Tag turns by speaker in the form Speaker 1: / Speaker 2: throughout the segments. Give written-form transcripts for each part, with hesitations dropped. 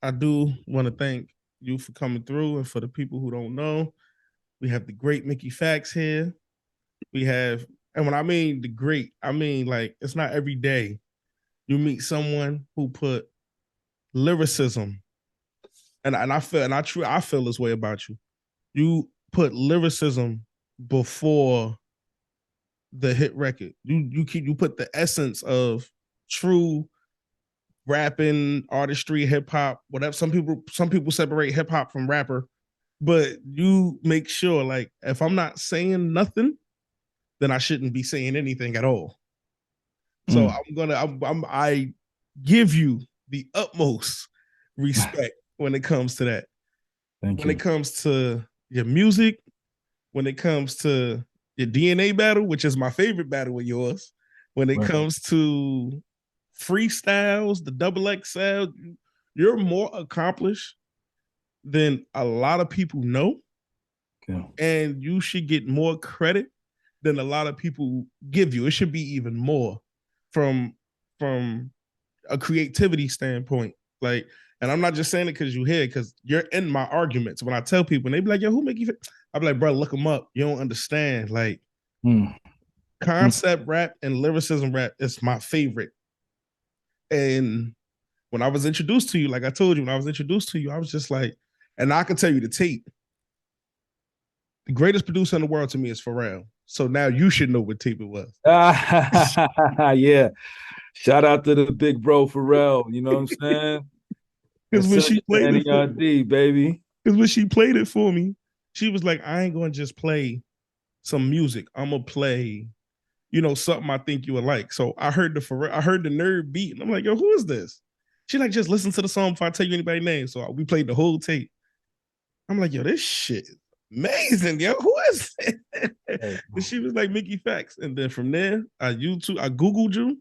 Speaker 1: I do want to thank you for coming through, and for the people who don't know, we have the great Mickey FACTZ here. We have, and when I mean the great, I mean like it's not every day you meet someone who put lyricism, and I feel this way about you. You put lyricism before the hit record. You put the essence of true rapping, artistry, hip hop, whatever. Some people separate hip hop from rapper, but you make sure like if I'm not saying nothing, then I shouldn't be saying anything at all. So I give you the utmost respect when it comes to that.
Speaker 2: Thank
Speaker 1: When it
Speaker 2: you.
Speaker 1: comes to your music, when it comes to your DNA battle, which is my favorite battle of yours, when it
Speaker 2: Right.
Speaker 1: comes to freestyles, the double XL, you're more accomplished than a lot of people know.
Speaker 2: Okay.
Speaker 1: And you should get more credit than a lot of people give you. It should be even more from from a creativity standpoint. Like, and I'm not just saying it because you here, because you're in my arguments. When I tell people, and they be like, "Yo, who make you?" I'm like, "Bro, look them up. You don't understand." Like,
Speaker 2: Mm. Mm.
Speaker 1: concept rap and lyricism rap is my favorite. And when I was introduced to you, like I told you, when I was introduced to you, I was just like, and I can tell you the tape. The greatest producer in the world to me is Pharrell. So now you should know what tape it was.
Speaker 2: Yeah. Shout out to the big bro Pharrell. You know what I'm saying? And
Speaker 1: Because when
Speaker 2: send
Speaker 1: she
Speaker 2: it to
Speaker 1: played it for
Speaker 2: NERD, baby.
Speaker 1: because when she played it for me, she was like, I ain't gonna just play some music. I'm gonna play, something I think you would like. So I heard the nerd beat, and I'm like, yo, who is this? She like, just listen to the song before I tell you anybody's name. So we played the whole tape. I'm like, yo, this shit is amazing, yo. Who is it?
Speaker 2: Hey.
Speaker 1: And she was like Mickey FACTZ. And then from there, I Googled you,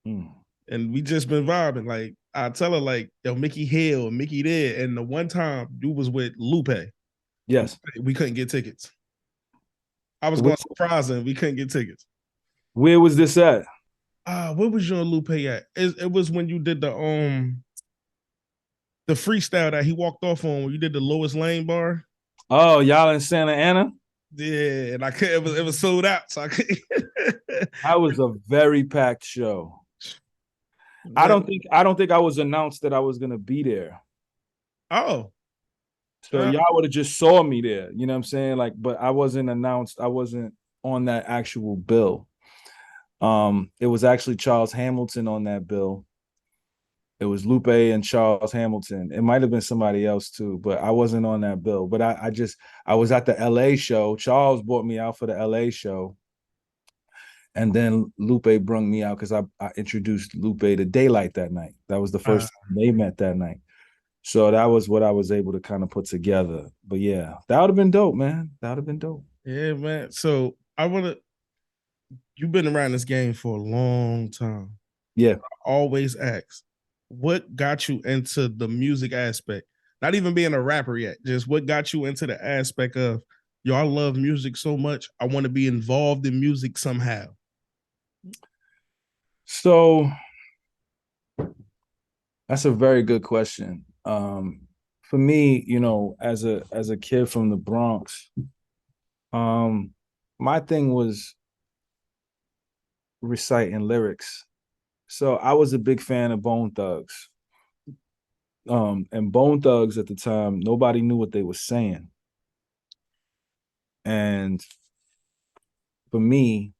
Speaker 2: Mm.
Speaker 1: and we just been vibing. Like I tell her, like, yo, Mickey here, Mickey there. And the one time you was with Lupe, and
Speaker 2: Yes.
Speaker 1: we couldn't get tickets. I was
Speaker 2: Where,
Speaker 1: going surprising, we couldn't get tickets.
Speaker 2: where was this at?
Speaker 1: Where was you and Lupe at? It was when you did the freestyle that he walked off on when you did the lowest lane bar.
Speaker 2: Oh, y'all in Santa Ana?
Speaker 1: Yeah, and I could it was sold out, so I could
Speaker 2: That was a very packed show. I
Speaker 1: Man,
Speaker 2: don't think I don't think I was announced that I was gonna be there.
Speaker 1: oh,
Speaker 2: So y'all would have just saw me there. You know what I'm saying? Like, but I wasn't announced. I wasn't on that actual bill. It was actually Charles Hamilton on that bill. It was Lupe and Charles Hamilton. It might have been somebody else too, but I wasn't on that bill. But I was at the LA show. Charles brought me out for the LA show. And then Lupe brung me out because I introduced Lupe to Daylight that night. That was the
Speaker 1: uh,
Speaker 2: first time they met that night. So that was what I was able to kind of put together. But yeah, that would have been dope, man. That would have been dope.
Speaker 1: yeah, man. So I wanna you've been around this game for a long time.
Speaker 2: Yeah.
Speaker 1: I always ask, what got you into the music aspect? Not even being a rapper yet, just what got you into the aspect of, yo, I love music so much, I want to be involved in music somehow.
Speaker 2: So that's a very good question. For me, as a kid from the Bronx, my thing was reciting lyrics. So I was a big fan of Bone Thugs. And Bone Thugs at the time, nobody knew what they were saying. And for me,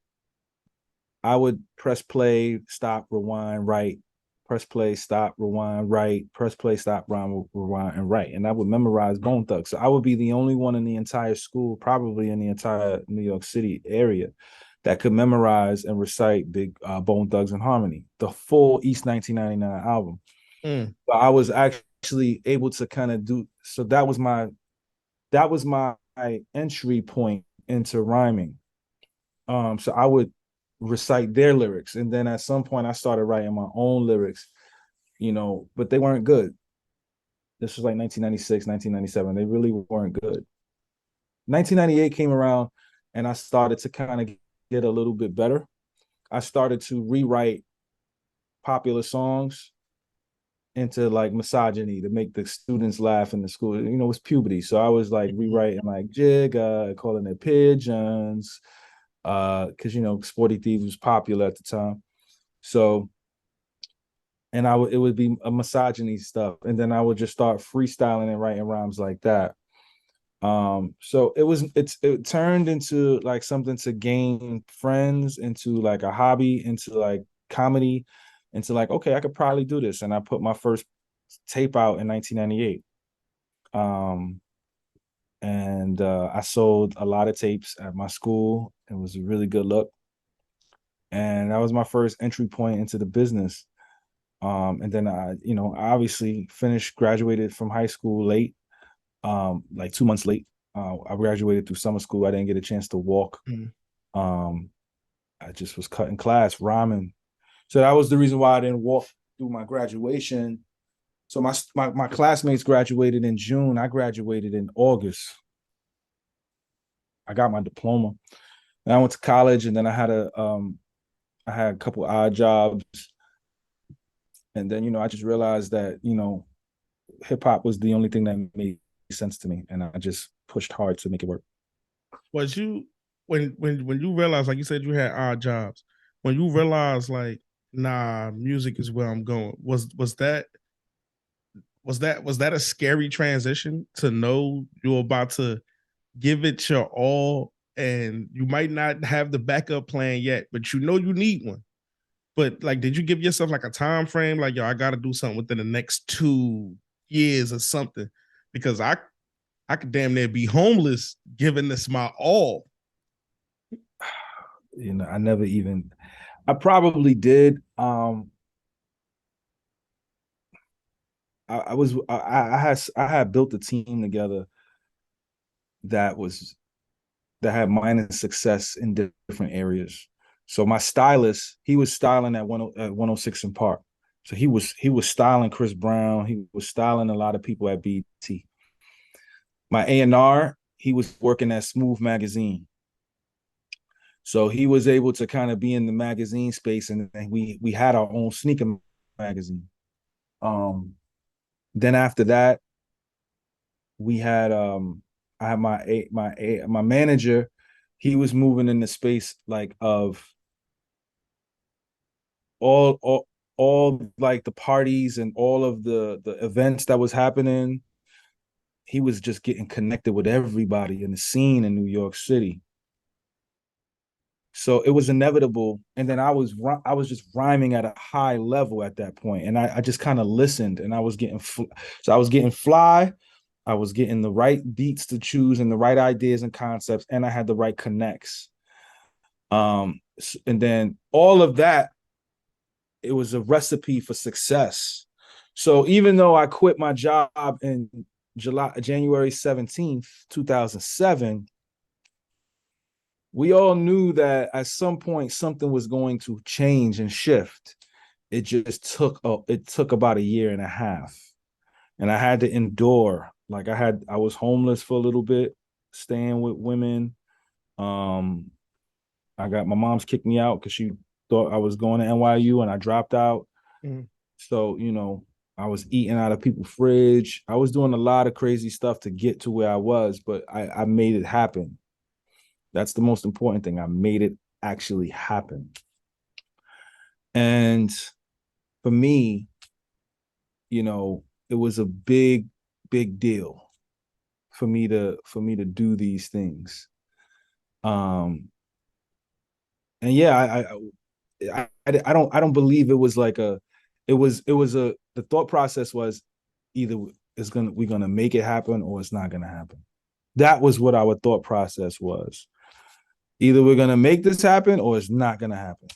Speaker 2: I would press play, stop, rewind, write, press play, stop, rewind, write, press play, stop, rewind, and write. And I would memorize Bone Thugs. So I would be the only one in the entire school, probably in the entire New York City area, that could memorize and recite Big Bone Thugs and Harmony, the full East 1999 album.
Speaker 1: Mm.
Speaker 2: So I was actually able to kind of do. So that was my entry point into rhyming. So I would recite their lyrics, and then at some point I started writing my own lyrics, but they weren't good. This was like 1996, 1997. They really weren't good. 1998 came around, and I started to kind of get a little bit better. I started to rewrite popular songs into like misogyny to make the students laugh in the school. You know, it's puberty. So I was like rewriting like Jigga, calling it pigeons, because you know, Sporty Thievz was popular at the time. So, and it would be a misogyny stuff, and then I would just start freestyling and writing rhymes like that. So it turned into like something to gain friends, into like a hobby, into like comedy, into like, okay, I could probably do this. And I put my first tape out in 1998. And I sold a lot of tapes at my school. It was a really good look. And that was my first entry point into the business. And then I, you know, I obviously graduated from high school late, like 2 months late. I graduated through summer school. I didn't get a chance to walk. I just was cutting class, rhyming. So that was the reason why I didn't walk through my graduation. So my classmates graduated in June. I graduated in August. I got my diploma. And I went to college, and then I had a couple odd jobs. And then, you know, I just realized that, you know, hip hop was the only thing that made sense to me. And I just pushed hard to make it work.
Speaker 1: Was you when you realized, like you said, you had odd jobs, when you realized like, nah, music is where I'm going, was that a scary transition to know you're about to give it your all, and you might not have the backup plan yet, but you know you need one? But like, did you give yourself like a time frame, like, yo, I got to do something within the next 2 years or something? Because I could damn near be homeless giving this my all.
Speaker 2: You know, I probably did. I had built a team together that had minor success in different areas. So my stylist, he was styling at 106 in Park. So he was styling Chris Brown. He was styling a lot of people at BT. My A&R, he was working at Smooth Magazine. So he was able to kind of be in the magazine space, and we had our own sneaker magazine. Then after that, we had I had my manager. He was moving in the space like of all like the parties and all of the events that was happening. He was just getting connected with everybody in the scene in New York City. So it was inevitable. And then I was just rhyming at a high level at that point. And I just kind of listened, and I was getting so I was getting fly. I was getting the right beats to choose and the right ideas and concepts, and I had the right connects. And then all of that, it was a recipe for success. So even though I quit my job in January 17th, 2007, we all knew that at some point something was going to change and shift. It just took about a year and a half. And I had to endure. Like I was homeless for a little bit, staying with women. My mom's kicked me out because she thought I was going to NYU, and I dropped out. So, you know, I was eating out of people's fridge. I was doing a lot of crazy stuff to get to where I was, but I made it happen. That's the most important thing. I made it actually happen. And for me, you know, it was a big deal for me to do these things. And yeah, I don't believe it was like the thought process was either we're gonna make it happen or it's not gonna happen. That was what our thought process was. Either we're gonna make this happen or it's not gonna happen.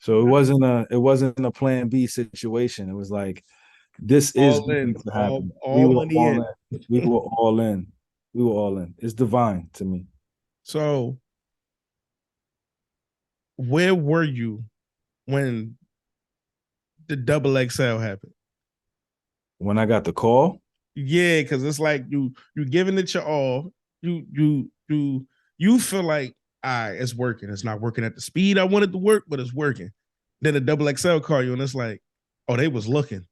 Speaker 2: So it wasn't a plan B situation. It was like, this is going to happen. We were all in. We were all in. We were all in. It's divine to me.
Speaker 1: So where were you when the double XL happened?
Speaker 2: When I got the call?
Speaker 1: Yeah, because it's like you giving it your all. You feel like, all right, it's working. It's not working at the speed I wanted to work, but it's working. Then the double XL call you, and it's like, Oh, they was looking.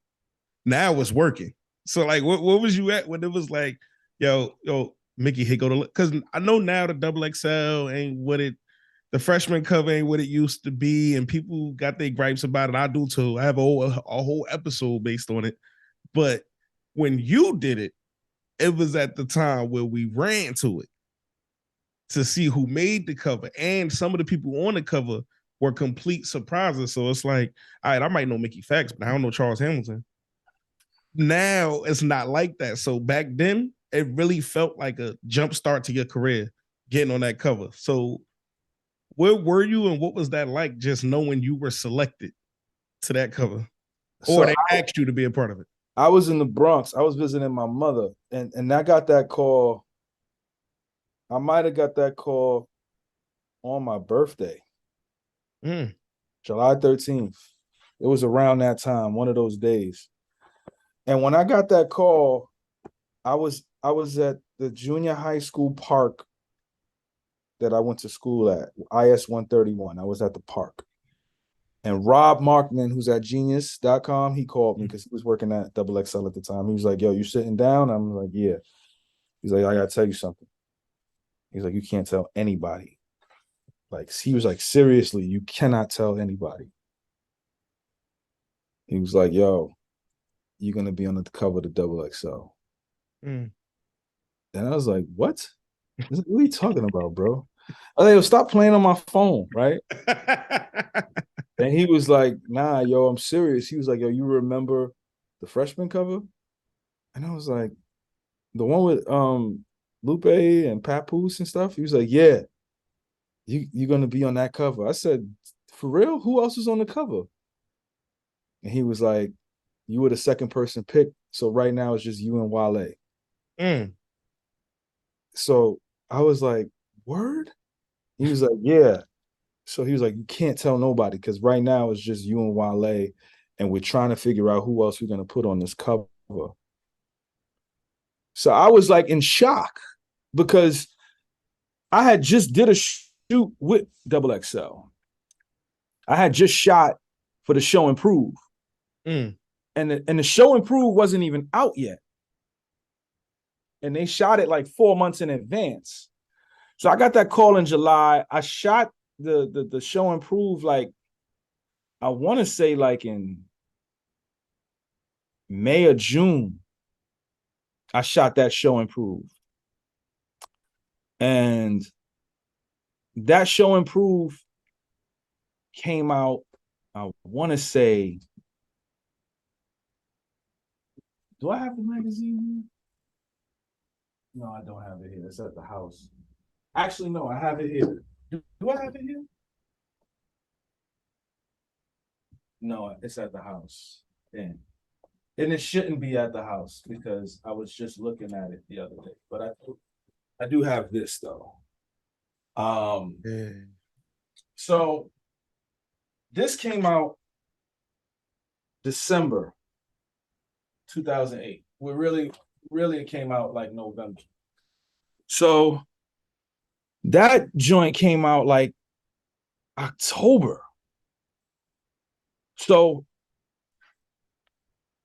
Speaker 1: Now it's working. So like, what was you at when it was like, yo, Mickey, here go to look? Because I know now the double XL ain't what it, the freshman cover ain't what it used to be, and people got their gripes about it. I do too. I have a whole episode based on it. But when you did it, it was at the time where we ran to it to see who made the cover, and some of the people on the cover were complete surprises. So it's like, all right, I might know Mickey FACTZ, but I don't know Charles Hamilton. Now it's not like that. So back then, it really felt like a jump start to your career getting on that cover. So where were you and what was that like, just knowing you were selected to that cover? Or they asked you to be a part of it?
Speaker 2: I was in the Bronx. I was visiting my mother, and I got that call. I might have got that call on my birthday, July 13th. It was around that time, one of those days. And when I got that call, I was at the junior high school park that I went to school at, IS 131. I was at the park. And Rob Markman, who's at genius.com, he called me because he was working at Double XL at the time. He was like, yo, you sitting down? I'm like, yeah. He's like, I got to tell you something. He's like, you can't tell anybody. Like, he was like, seriously, you cannot tell anybody. He was like, yo, you're going to be on the cover of the Double XL. And I was like, what? What are you talking about, bro? I was like, yo, stop playing on my phone, right? And he was like, nah, yo, I'm serious. He was like, yo, you remember the Freshman cover? And I was like, the one with Lupe and Papoose and stuff? He was like, yeah, you're going to be on that cover. I said, for real? Who else is on the cover? And he was like, you were the second person picked. So right now it's just you and Wale. So I was like, word? He was like, yeah. So he was like, you can't tell nobody because right now it's just you and Wale, and we're trying to figure out who else we're going to put on this cover. So I was like in shock because I had just did a shoot with Double XL. I had just shot for the Show Improve. And the Show Improve wasn't even out yet. And they shot it like 4 months in advance. So I got that call in July. I shot the Show Improve, like, I want to say like in May or June. I shot that Show Improve. And that Show Improve came out, I want to say, do I have the magazine? No, I don't have it here. It's at the house. Actually, no, I have it here. Do I have it here? No, it's at the house. And it shouldn't be at the house because I was just looking at it the other day. But I do have this though. So this came out December 2008. We really it came out like November. So that joint came out like October. So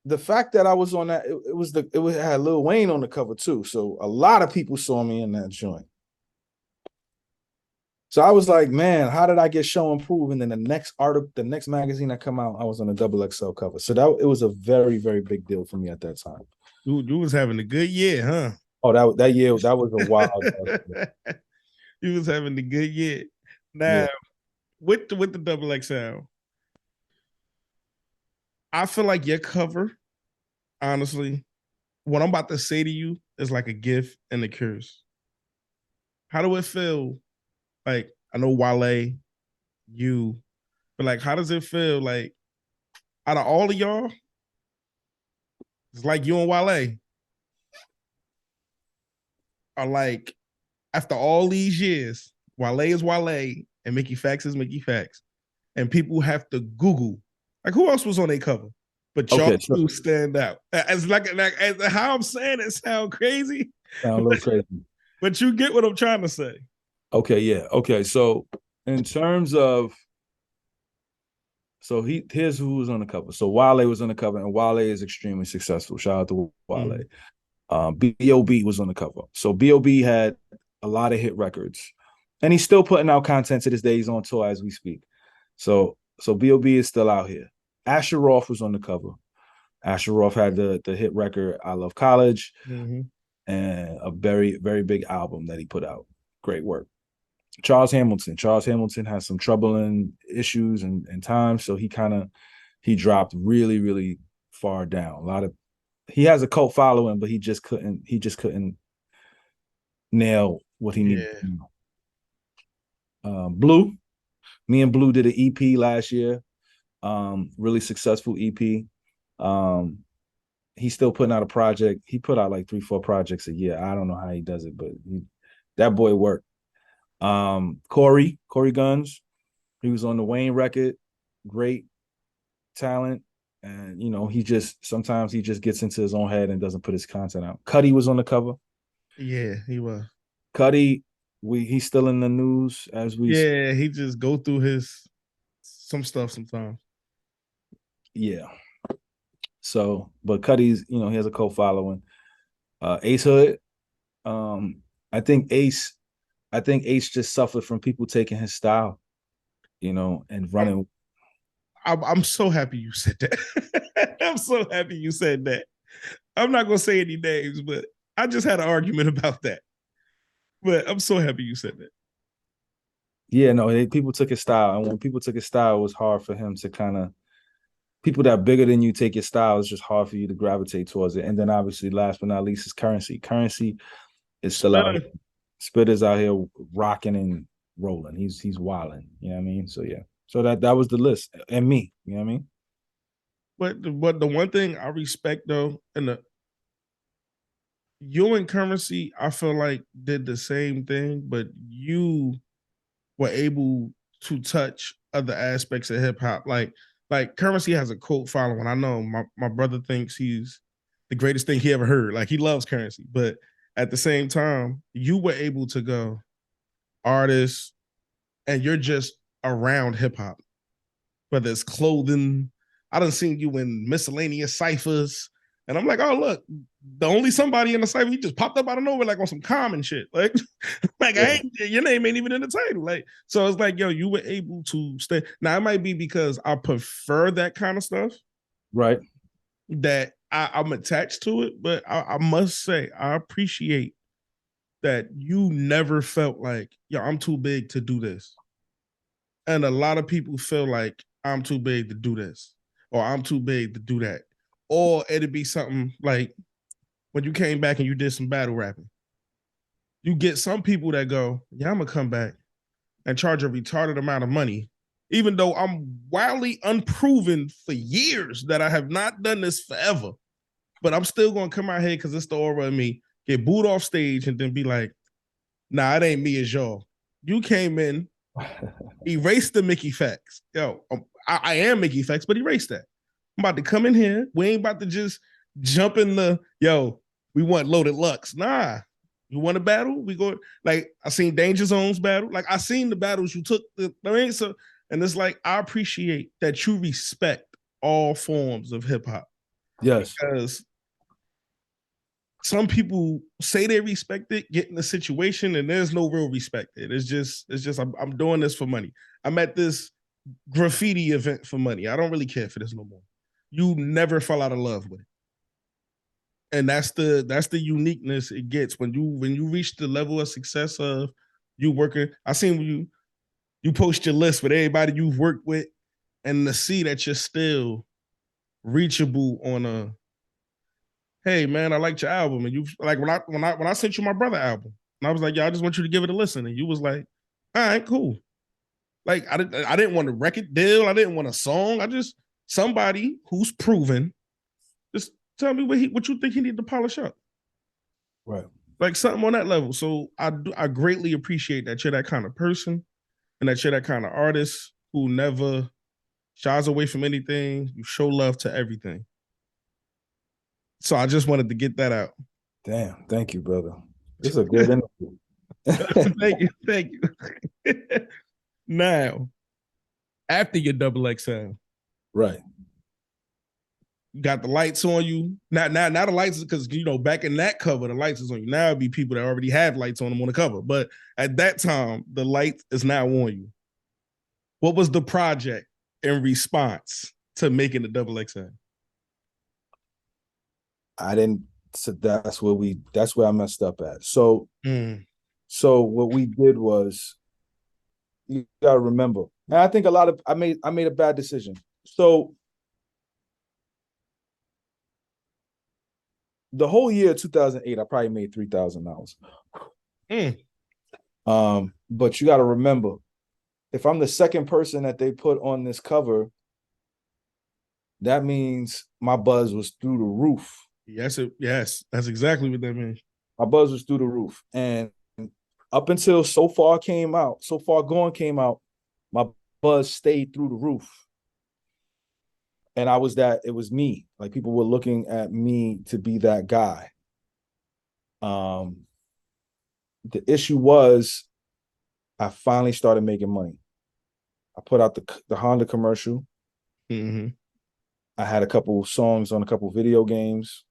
Speaker 2: the fact that I was on that, it had Lil Wayne on the cover too. So a lot of people saw me in that joint. So I was like, man, how did I get Show Improve? And then the next article, the next magazine that come out, I was on a Double XL cover. So it was a very, very big deal for me at that time.
Speaker 1: You was having a good year, huh?
Speaker 2: Oh, that year, that was a wild.
Speaker 1: You was having a good year. Now, with the Double XL, I feel like your cover, honestly, what I'm about to say to you is like a gift and a curse. How do it feel? Like, I know Wale, you, but like, how does it feel? Like, out of all of y'all, it's like you and Wale are like, after all these years, Wale is Wale and Mickey FACTZ is Mickey FACTZ. And people have to Google, like, who else was on their cover? But y'all two stand out. As like as how I'm saying it sound crazy.
Speaker 2: Sound a little crazy.
Speaker 1: But you get what I'm trying to say.
Speaker 2: Okay, yeah. Okay, so in terms of So here's who was on the cover. So Wale was on the cover, and Wale is extremely successful. Shout out to Wale. B.O.B. was on the cover. So B.O.B. had a lot of hit records, and he's still putting out content to this day. He's on tour as we speak. So B.O.B. is still out here. Asher Roth was on the cover. Asher Roth had the hit record I Love College, and a very, very big album that he put out. Great work. Charles Hamilton has some troubling issues and times, so he dropped really, really far down. He has a cult following, but he just couldn't nail what he needed. Blue, me and Blue did an EP last year, really successful EP. He's still putting out a project. He put out like 3-4 projects a year. I don't know how he does it, but that boy worked. Corey Guns, he was on the Wayne record, great talent, and sometimes he just gets into his own head and doesn't put his content out. Cudi was on the cover.
Speaker 1: Yeah, he was.
Speaker 2: Cudi, he's still in the news as we.
Speaker 1: Yeah, he just go through some stuff sometimes.
Speaker 2: Yeah. So, but Cudi's, he has a cult following. Ace Hood, I think Ace just suffered from people taking his style, and running.
Speaker 1: I'm so happy you said that. I'm so happy you said that. I'm not gonna say any names, but I just had an argument about that. But I'm so happy you said that.
Speaker 2: Yeah, no, people took his style, and when people took his style, it was hard for him to kind of. People that are bigger than you take your style, it's just hard for you to gravitate towards it. And then obviously, last but not least, is Currency. Currency is still out here. Spitter's out here rocking and rolling. He's wilding. You know what I mean? So yeah. So that was the list. And me. You know what I mean?
Speaker 1: But the one thing I respect though, you and Currency, I feel like did the same thing, but you were able to touch other aspects of hip hop. Like Currency has a cult following. I know my brother thinks he's the greatest thing he ever heard. Like he loves Currency, but at the same time, you were able to go artists, and you're just around hip hop, whether it's clothing. I done seen you in miscellaneous ciphers, and I'm like, oh look, the only somebody in the cipher, he just popped up out of nowhere, like on some common shit. Like your name ain't even in the title. Like, so it's like, yo, you were able to stay. Now it might be because I prefer that kind of stuff,
Speaker 2: right?
Speaker 1: That I'm attached to it, but I must say I appreciate that you never felt like, yo, I'm too big to do this. And a lot of people feel like I'm too big to do this, or I'm too big to do that. Or it'd be something like when you came back and you did some battle rapping. You get some people that go, yeah, I'm gonna come back and charge a retarded amount of money, even though I'm wildly unproven for years that I have not done this forever. But I'm still gonna come out here because it's the aura of me, get booed off stage, and then be like, nah, it ain't me, it's y'all. You came in, erased the Mickey FACTZ. Yo, I am Mickey FACTZ, but erase that. I'm about to come in here. We ain't about to just jump in we want Loaded Lux. Nah. You want a battle? We go, like, I seen Danger Zone's battle. Like, I seen the battles you took. And it's like, I appreciate that you respect all forms of hip hop.
Speaker 2: Yes.
Speaker 1: Because some people say they respect it, get in a situation, and there's no real respect. It's just I'm doing this for money. I'm at this graffiti event for money. I don't really care for this no more. You never fall out of love with it. And that's the uniqueness it gets when you reach the level of success of you working. I seen when you post your list with everybody you've worked with, and to see that you're still reachable on a, hey man, I liked your album, and you like when I sent you my brother album, and I was like, yeah, I just want you to give it a listen, and you was like, all right, cool. Like I didn't want a record deal, I didn't want a song, I just somebody who's proven. Just tell me what you think he need to polish up.
Speaker 2: Right.
Speaker 1: Like something on that level. So I greatly appreciate that you're that kind of person, and that you're that kind of artist who never shies away from anything. You show love to everything. So I just wanted to get that out.
Speaker 2: Damn. Thank you, brother. This is a good interview.
Speaker 1: Thank you. Now, after your double XL,
Speaker 2: Right.
Speaker 1: You got the lights on you. Now the lights, because back in that cover, the lights is on you. Now it'd be people that already have lights on them on the cover. But at that time, the light is now on you. What was the project in response to making the double XL?
Speaker 2: I didn't. So that's where I messed up at. So what we did was, you gotta remember. And I think I made a bad decision. So the whole year 2008, I probably made $3,000. But you got to remember, if I'm the second person that they put on this cover, that means my buzz was through the roof.
Speaker 1: Yes, that's exactly what that means.
Speaker 2: My buzz was through the roof, and up until So Far Gone came out, my buzz stayed through the roof. And it was me. Like, people were looking at me to be that guy. The issue was, I finally started making money. I put out the Honda commercial.
Speaker 1: Mm-hmm.
Speaker 2: I had a couple songs on a couple video games.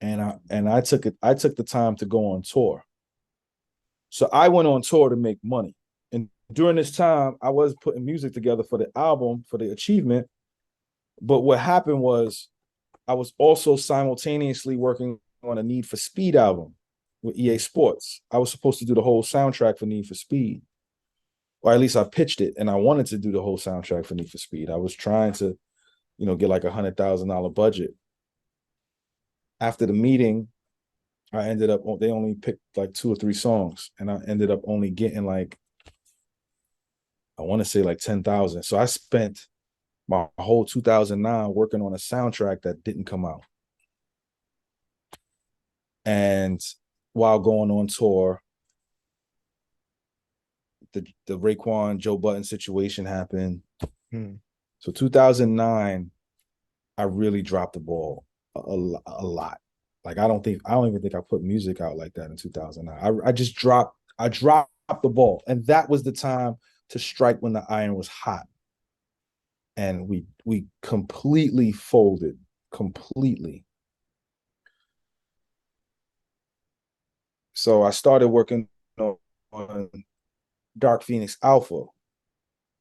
Speaker 2: And I took the time to go on tour. So I went on tour to make money. And during this time, I was putting music together for the album, for the Achievement. But what happened was, I was also simultaneously working on a Need for Speed album with EA Sports. I was supposed to do the whole soundtrack for Need for Speed. Or at least I pitched it, and I wanted to do the whole soundtrack for Need for Speed. I was trying to, get like $100,000 budget. After the meeting, I ended up, they only picked like 2 or 3 songs, and I ended up only getting like, I want to say like 10,000. So I spent my whole 2009 working on a soundtrack that didn't come out. And while going on tour, the Raekwon Joe Budden situation happened. So 2009, I really dropped the ball a lot. Like, I don't even think I put music out like that in 2009. I dropped the ball, and that was the time to strike when the iron was hot. And we completely folded, completely. So I started working on Dark Phoenix Alpha.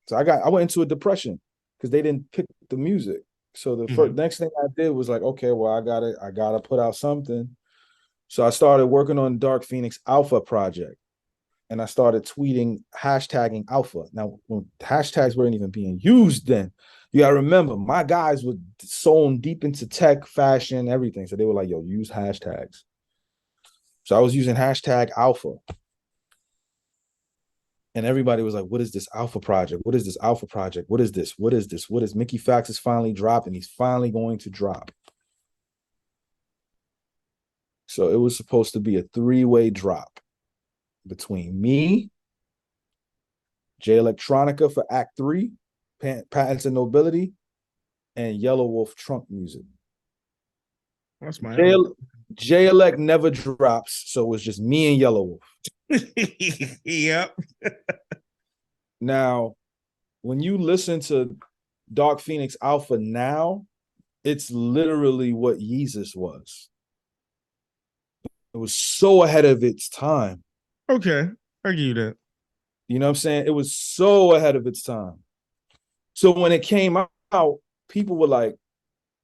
Speaker 2: So I went into a depression because they didn't pick the music. So the next thing I did was like, okay, well, I gotta put out something. So I started working on Dark Phoenix Alpha project, and I started hashtagging Alpha. Now, when hashtags weren't even being used then, you gotta remember, my guys were sewn deep into tech, fashion, everything. So they were like, yo, use hashtags. So I was using hashtag Alpha. And everybody was like, what is this Alpha project? What is this Alpha project? What is this? What is this? What is Mickey FACTZ is finally dropping? He's finally going to drop. So it was supposed to be a 3-way drop between me, Jay Electronica for Act 3, Patents and Nobility, and Yellow Wolf Trunk Music.
Speaker 1: That's my
Speaker 2: Jay Elect never drops, so it was just me and Yellow Wolf.
Speaker 1: Yep.
Speaker 2: Now, when you listen to Dark Phoenix Alpha now, it's literally what Yeezus was. It was so ahead of its time.
Speaker 1: Okay, I give you that.
Speaker 2: You know what I'm saying? It was so ahead of its time. So when it came out, people were like,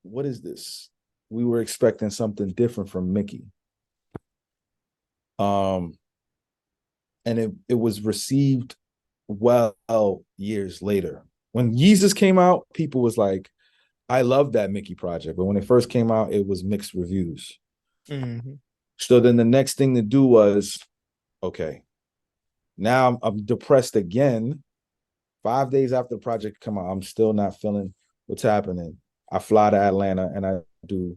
Speaker 2: what is this? We were expecting something different from Mickey. And it was received well years later. When Yeezus came out, people was like, I love that Mickey project. But when it first came out, it was mixed reviews. So then the next thing to do was, okay, now I'm depressed again. 5 days after the project come out, I'm still not feeling what's happening. I fly to Atlanta and I do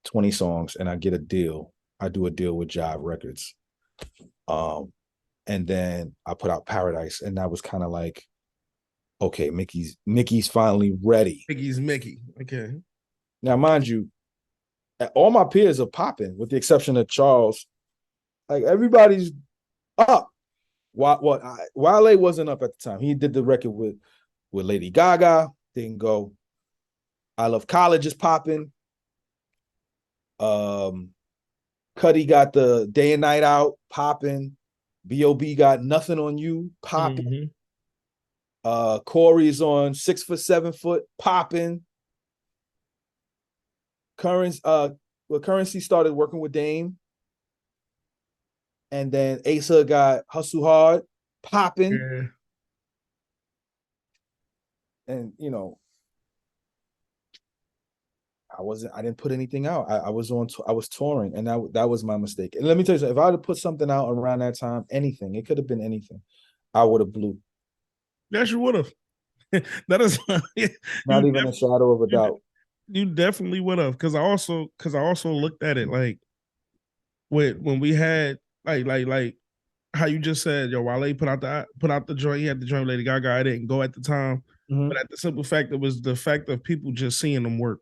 Speaker 2: 20 songs and I get a deal. I do a deal with Jive Records. And then I put out Paradise, and that was kind of like, okay, Mickey's finally ready.
Speaker 1: Mickey's Mickey. Okay.
Speaker 2: Now, mind you, all my peers are popping, with the exception of Charles. Like, everybody's up. Wale wasn't up at the time. He did the record with Lady Gaga. Didn't go. I Love College is popping. Cuddy got the Day and Night Out popping. B.O.B. got Nothing on You popping. Corey's on 6 foot 7 foot popping. Currency started working with Dame. And then Asa got Hustle Hard popping.
Speaker 1: Yeah.
Speaker 2: And I didn't put anything out. I was touring, and that was my mistake. And let me tell you something, if I would put something out around that time, anything, it could have been anything, I would have blew.
Speaker 1: Yes, you would have. That is
Speaker 2: not even a shadow of a doubt.
Speaker 1: You definitely would have, because I also looked at it like when we had like how you just said, yo, Wale put out the joint, he had the joint, Lady Gaga, I didn't go at the time. But at the simple fact, it was the fact of people just seeing them work.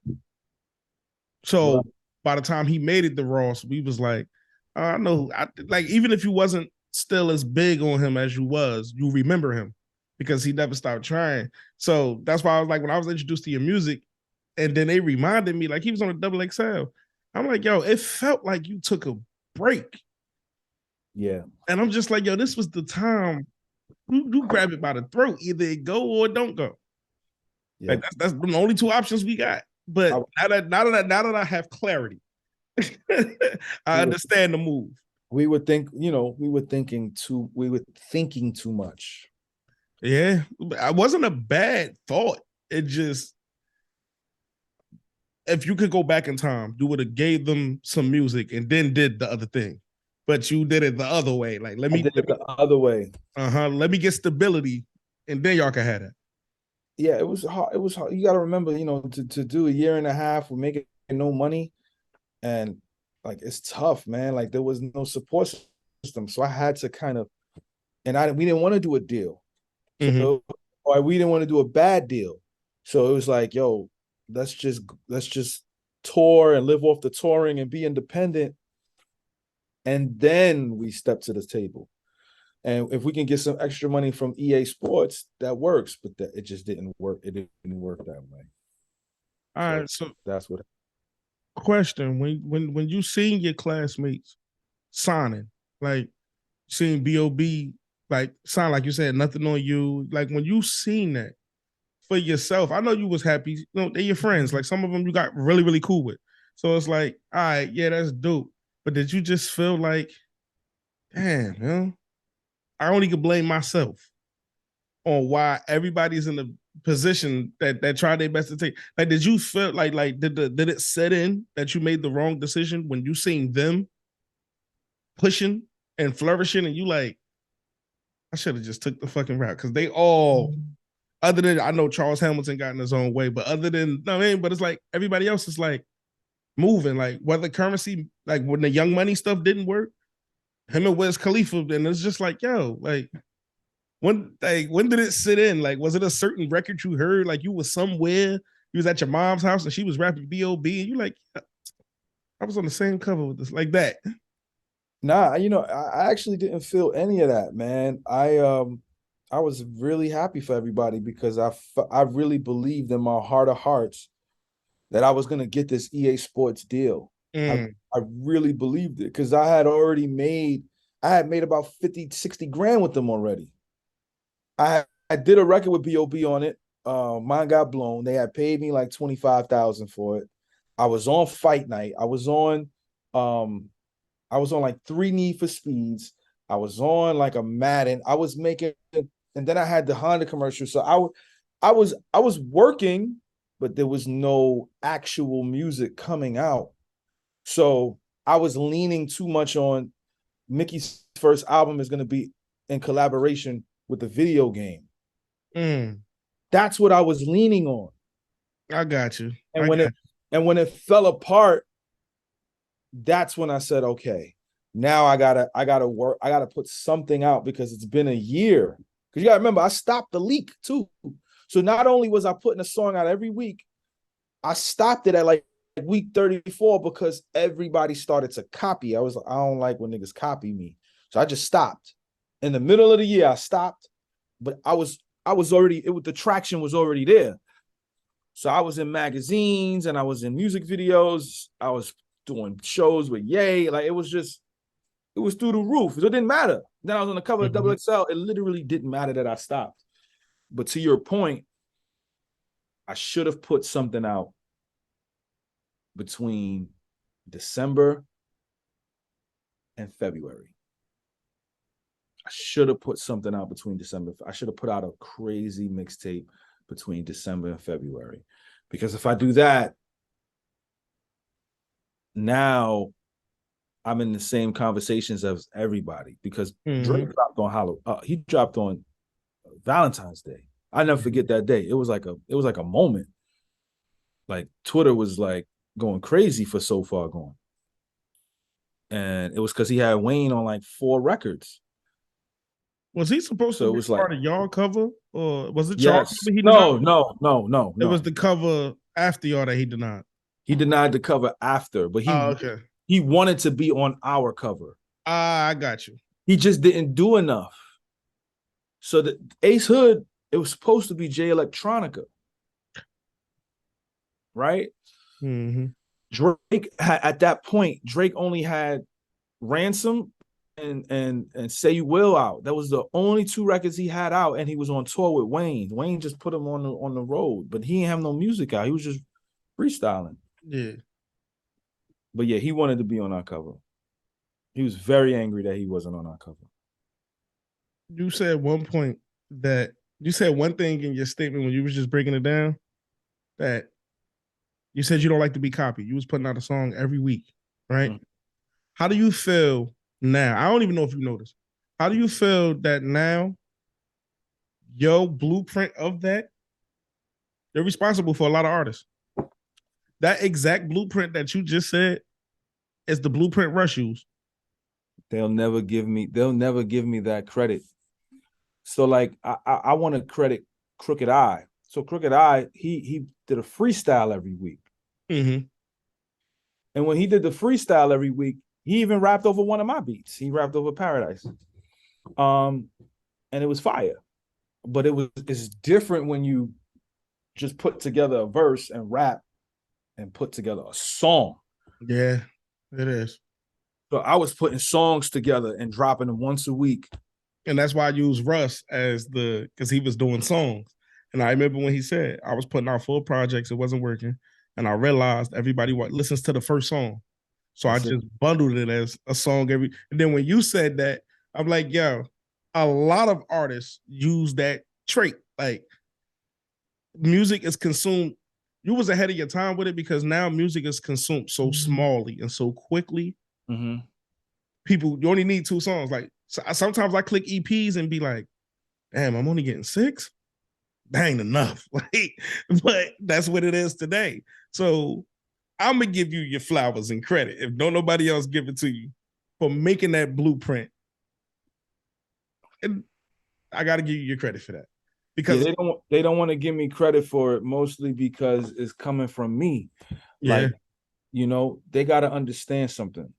Speaker 1: So by the time he made it to Ross, we was like, I know, like, even if you wasn't still as big on him as you was, you remember him because he never stopped trying. So that's why I was like, when I was introduced to your music, and then they reminded me, like, he was on a double XL. I'm like, yo, it felt like you took a break.
Speaker 2: Yeah.
Speaker 1: And I'm just like, yo, this was the time you grab it by the throat. Either it go or it don't go. Yeah. Like that's the only two options we got. But now that I have clarity, I understand the move.
Speaker 2: We were thinking too much.
Speaker 1: Yeah, it wasn't a bad thought. It just, if you could go back in time, you would have gave them some music and then did the other thing. But you did it the other way. Like, let me
Speaker 2: did it the other way.
Speaker 1: Let me get stability, and then y'all can have that.
Speaker 2: Yeah, it was hard. It was hard. You got to remember, to do a year and a half with making no money, and like, it's tough, man. Like, there was no support system, so I had to kind of, and we didn't want to do a deal, so or we didn't want to do a bad deal, so it was like, yo, let's just tour and live off the touring and be independent, and then we step to the table. And if we can get some extra money from EA Sports, that works. But it just didn't work. It didn't work that way.
Speaker 1: All right, so
Speaker 2: that's what.
Speaker 1: Question: When you seen your classmates signing, like seeing B.O.B. like sign, like you said, Nothing on You, like when you seen that for yourself, I know you was happy. They're your friends. Like, some of them you got really, really cool with. So it's like, all right, yeah, that's dope. But did you just feel like, damn, I only could blame myself on why everybody's in the position that tried their best to take? Like, did you feel like did it set in that you made the wrong decision when you seen them pushing and flourishing, and you like, I should have just took the fucking route? Because they all, other than, I know Charles Hamilton got in his own way, but other than, no, I mean, but it's like everybody else is like moving, like whether Currency, like when the Young Money stuff didn't work, him and Wiz Khalifa, and it's just like, yo, like, when did it sit in? Like, was it a certain record you heard? Like, you was somewhere, you was at your mom's house and she was rapping B.O.B. and you like, I was on the same cover with this, like that.
Speaker 2: Nah, I actually didn't feel any of that, man. I was really happy for everybody because I really believed in my heart of hearts that I was gonna get this EA Sports deal. I really believed it because I had made about 50, 60 grand with them already. I did a record with B.O.B. on it. Mine got blown. They had paid me like $25,000 for it. I was on Fight Night. I was on like 3 Need for Speeds. I was on like a Madden. I was making, and then I had the Honda commercial. So I was working, but there was no actual music coming out. So I was leaning too much on Mickey's first album is going to be in collaboration with the video game. That's what I was leaning on.
Speaker 1: I got you.
Speaker 2: And when it fell apart, that's when I said, okay, now I gotta work. I gotta put something out because it's been a year. Because you gotta remember, I stopped the leak too. So not only was I putting a song out every week, I stopped it at like week 34 because everybody started to copy. I was like, I don't like when niggas copy me. So I just stopped. In the middle of the year, I stopped, but I was already, the traction was already there. So I was in magazines and I was in music videos. I was doing shows with Ye. Like it was through the roof. So it didn't matter. Then I was on the cover of Double XL. It literally didn't matter that I stopped. But to your point, I should have put something out between December and February. I should have put something out between December. I should have put out a crazy mixtape between December and February. Because if I do that, now I'm in the same conversations as everybody. Because Drake dropped on he dropped on Valentine's Day. I never forget that day. It was like a moment. Like Twitter was like going crazy for So Far Gone. And it was because he had Wayne on like 4 records.
Speaker 1: Was he supposed to be part of y'all cover, or was it y'all cover he
Speaker 2: denied? No.
Speaker 1: It was the cover after y'all that he denied.
Speaker 2: He denied the cover after, but he wanted to be on our cover.
Speaker 1: I got you.
Speaker 2: He just didn't do enough. So the Ace Hood, it was supposed to be Jay Electronica, right? Drake at that point, Drake only had Ransom and Say You Will out. That was the only 2 records he had out, and he was on tour with Wayne. Wayne just put him on the road, but he didn't have no music out. He was just freestyling.
Speaker 1: Yeah.
Speaker 2: But yeah, he wanted to be on our cover. He was very angry that he wasn't on our cover.
Speaker 1: You said one point that you said one thing in your statement when you was just breaking it down, that you said you don't like to be copied. You was putting out a song every week, right? How do you feel now? I don't even know if you noticed. How do you feel that now your blueprint of that, you're responsible for a lot of artists. That exact blueprint that you just said is the blueprint Rush used.
Speaker 2: They'll never give me that credit. So like I want to credit Crooked Eye. So Crooked Eye, he did a freestyle every week. And when he did the freestyle every week, he even rapped over one of my beats. He rapped over Paradise. And it was fire. But it's different when you just put together a verse and rap and put together a song.
Speaker 1: Yeah, it is.
Speaker 2: So I was putting songs together and dropping them once a week.
Speaker 1: And that's why I use Russ as because he was doing songs. And I remember when he said, I was putting out full projects, it wasn't working. And I realized everybody listens to the first song. So I just bundled it as a song and then when you said that, I'm like, yo, a lot of artists use that trait. Like, music is consumed. You was ahead of your time with it because now music is consumed so smallly and so quickly. People, you only need 2 songs. Like, sometimes I click EPs and be like, damn, I'm only getting 6. That ain't enough. Like, but that's what it is today. So I'm gonna give you your flowers and credit if don't nobody else give it to you for making that blueprint. And I got to give you your credit for that because
Speaker 2: they don't want to give me credit for it, mostly because it's coming from me.
Speaker 1: Yeah.
Speaker 2: Like, you know, they got to understand something.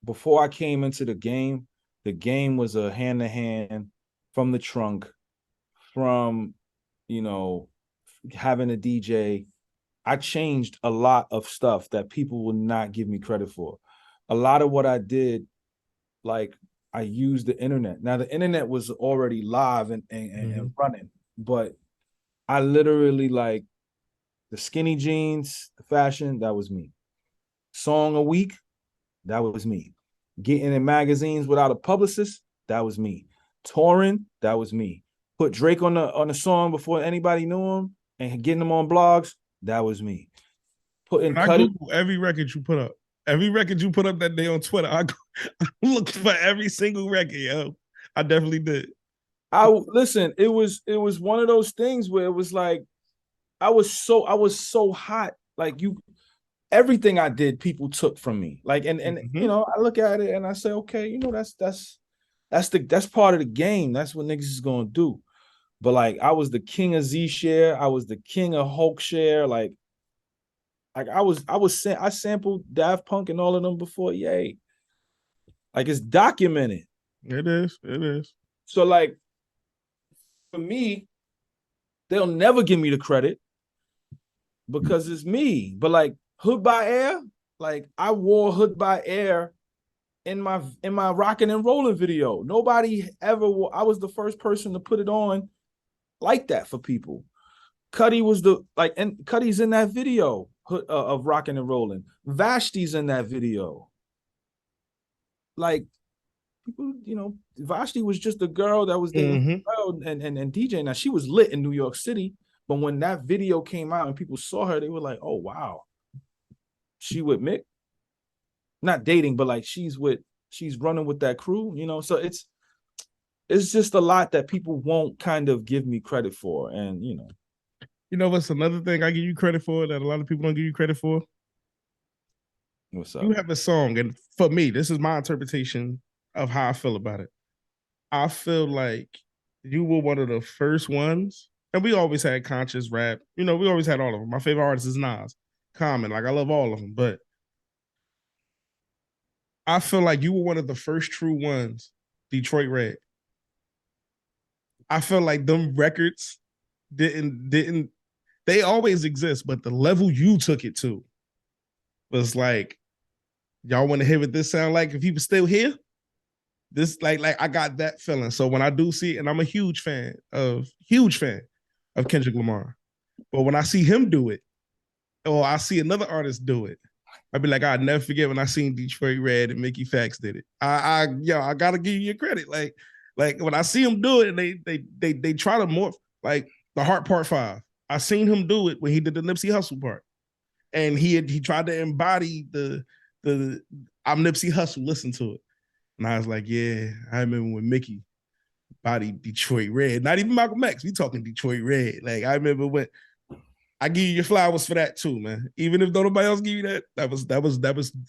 Speaker 2: Before I came into the game was a hand-to-hand from the trunk, from, you know, having a DJ. I changed a lot of stuff that people will not give me credit for. A lot of what I did, like, I used the internet. Now, the internet was already live and running, but I literally, like, the skinny jeans, the fashion, that was me. Song a week, that was me. Getting in magazines without a publicist, that was me. Touring, that was me. Put Drake on the song before anybody knew him and getting him on blogs, that was me.
Speaker 1: I Google every record you put up. Every record you put up that day on Twitter, I looked for every single record, yo. I definitely did.
Speaker 2: Listen, it was one of those things where it was like I was so hot. Like, everything I did, people took from me. Like, and you know, I look at it and I say, okay, you know, that's part of the game. That's what niggas is gonna do. But like, I was the king of Z share. I was the king of Hulk share. Like I sampled Daft Punk and all of them before. Yay. Like, it's documented.
Speaker 1: It is.
Speaker 2: So like, for me, they'll never give me the credit because it's me. But like Hood by Air, like I wore Hood by Air in my rocking and rolling video. Nobody ever wore. I was the first person to put it on like that for people. Cuddy was and Cuddy's in that video of rocking and rolling. Vashti's in that video. Like people, Vashti was just a girl that was dating and DJ. Now she was lit in New York City, but when that video came out and people saw her, they were like, "Oh wow, she with Mick." Not dating, but like she's running with that crew, So it's just a lot that people won't kind of give me credit for, and
Speaker 1: You know what's another thing I give you credit for that a lot of people don't give you credit for?
Speaker 2: What's up?
Speaker 1: You have a song, and for me, this is my interpretation of how I feel about it. I feel like you were one of the first ones, and we always had conscious rap. We always had all of them. My favorite artist is Nas, Common. Like I love all of them, but I feel like you were one of the first true ones, Detroit Red. I feel like them records didn't they always exist, but the level you took it to was like, y'all want to hear what this sound like if he was still here? This like I got that feeling. So when I do see it, and I'm a huge fan of Kendrick Lamar, but when I see him do it, or I see another artist do it, I'd be like, I'd never forget when I seen Detroit Red and Mickey FACTZ did it. I gotta give you your credit. Like when I see him do it, and they try to morph like the Heart Part 5. I seen him do it when he did the Nipsey Hussle part, and he tried to embody the I'm Nipsey Hussle. Listen to it, and I was like, yeah, I remember when Mickey bodied Detroit Red. Not even Malcolm X. We talking Detroit Red. Like I remember when I give you your flowers for that too, man. Even if nobody else give you that, that was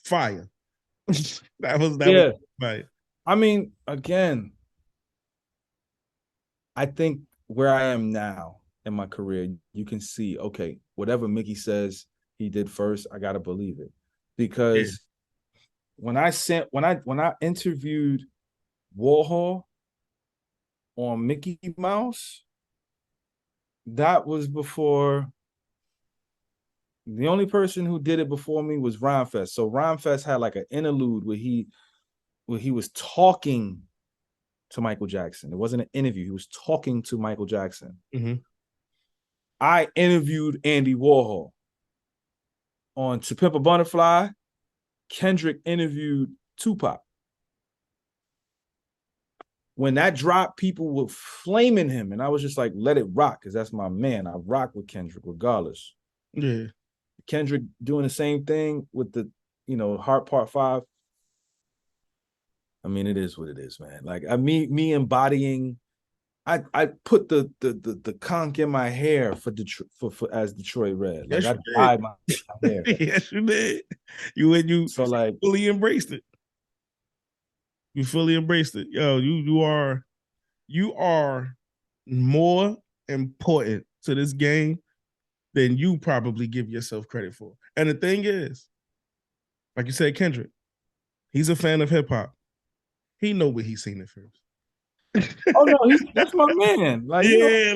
Speaker 1: fire. that was fire.
Speaker 2: I mean, again, I think where I am now in my career, you can see, okay, whatever Mickey says he did first, I gotta believe it. Because when I interviewed Warhol on Mickey Mouse, that was before. The only person who did it before me was Rhymefest. So Rhymefest had like an interlude where he was talking to Michael Jackson. It wasn't an interview. He was talking to Michael Jackson.
Speaker 1: Mm-hmm.
Speaker 2: I interviewed Andy Warhol on To Pimp a Butterfly. Kendrick interviewed Tupac. When that dropped, people were flaming him, and I was just like, let it rock, because that's my man. I rock with Kendrick regardless.
Speaker 1: Yeah.
Speaker 2: Kendrick doing the same thing with the, Heart Part 5. I mean, it is what it is, man. Like me embodying, I put the conch in my hair for as Detroit Red. Like
Speaker 1: yes,
Speaker 2: I dyed my hair.
Speaker 1: Yes, you did. You
Speaker 2: so like
Speaker 1: fully embraced it. You fully embraced it. Yo, you are more important to this game than you probably give yourself credit for. And the thing is, like you said, Kendrick, he's a fan of hip hop. He know where he's seen it first.
Speaker 2: Oh no, that's my man. Like
Speaker 1: yeah,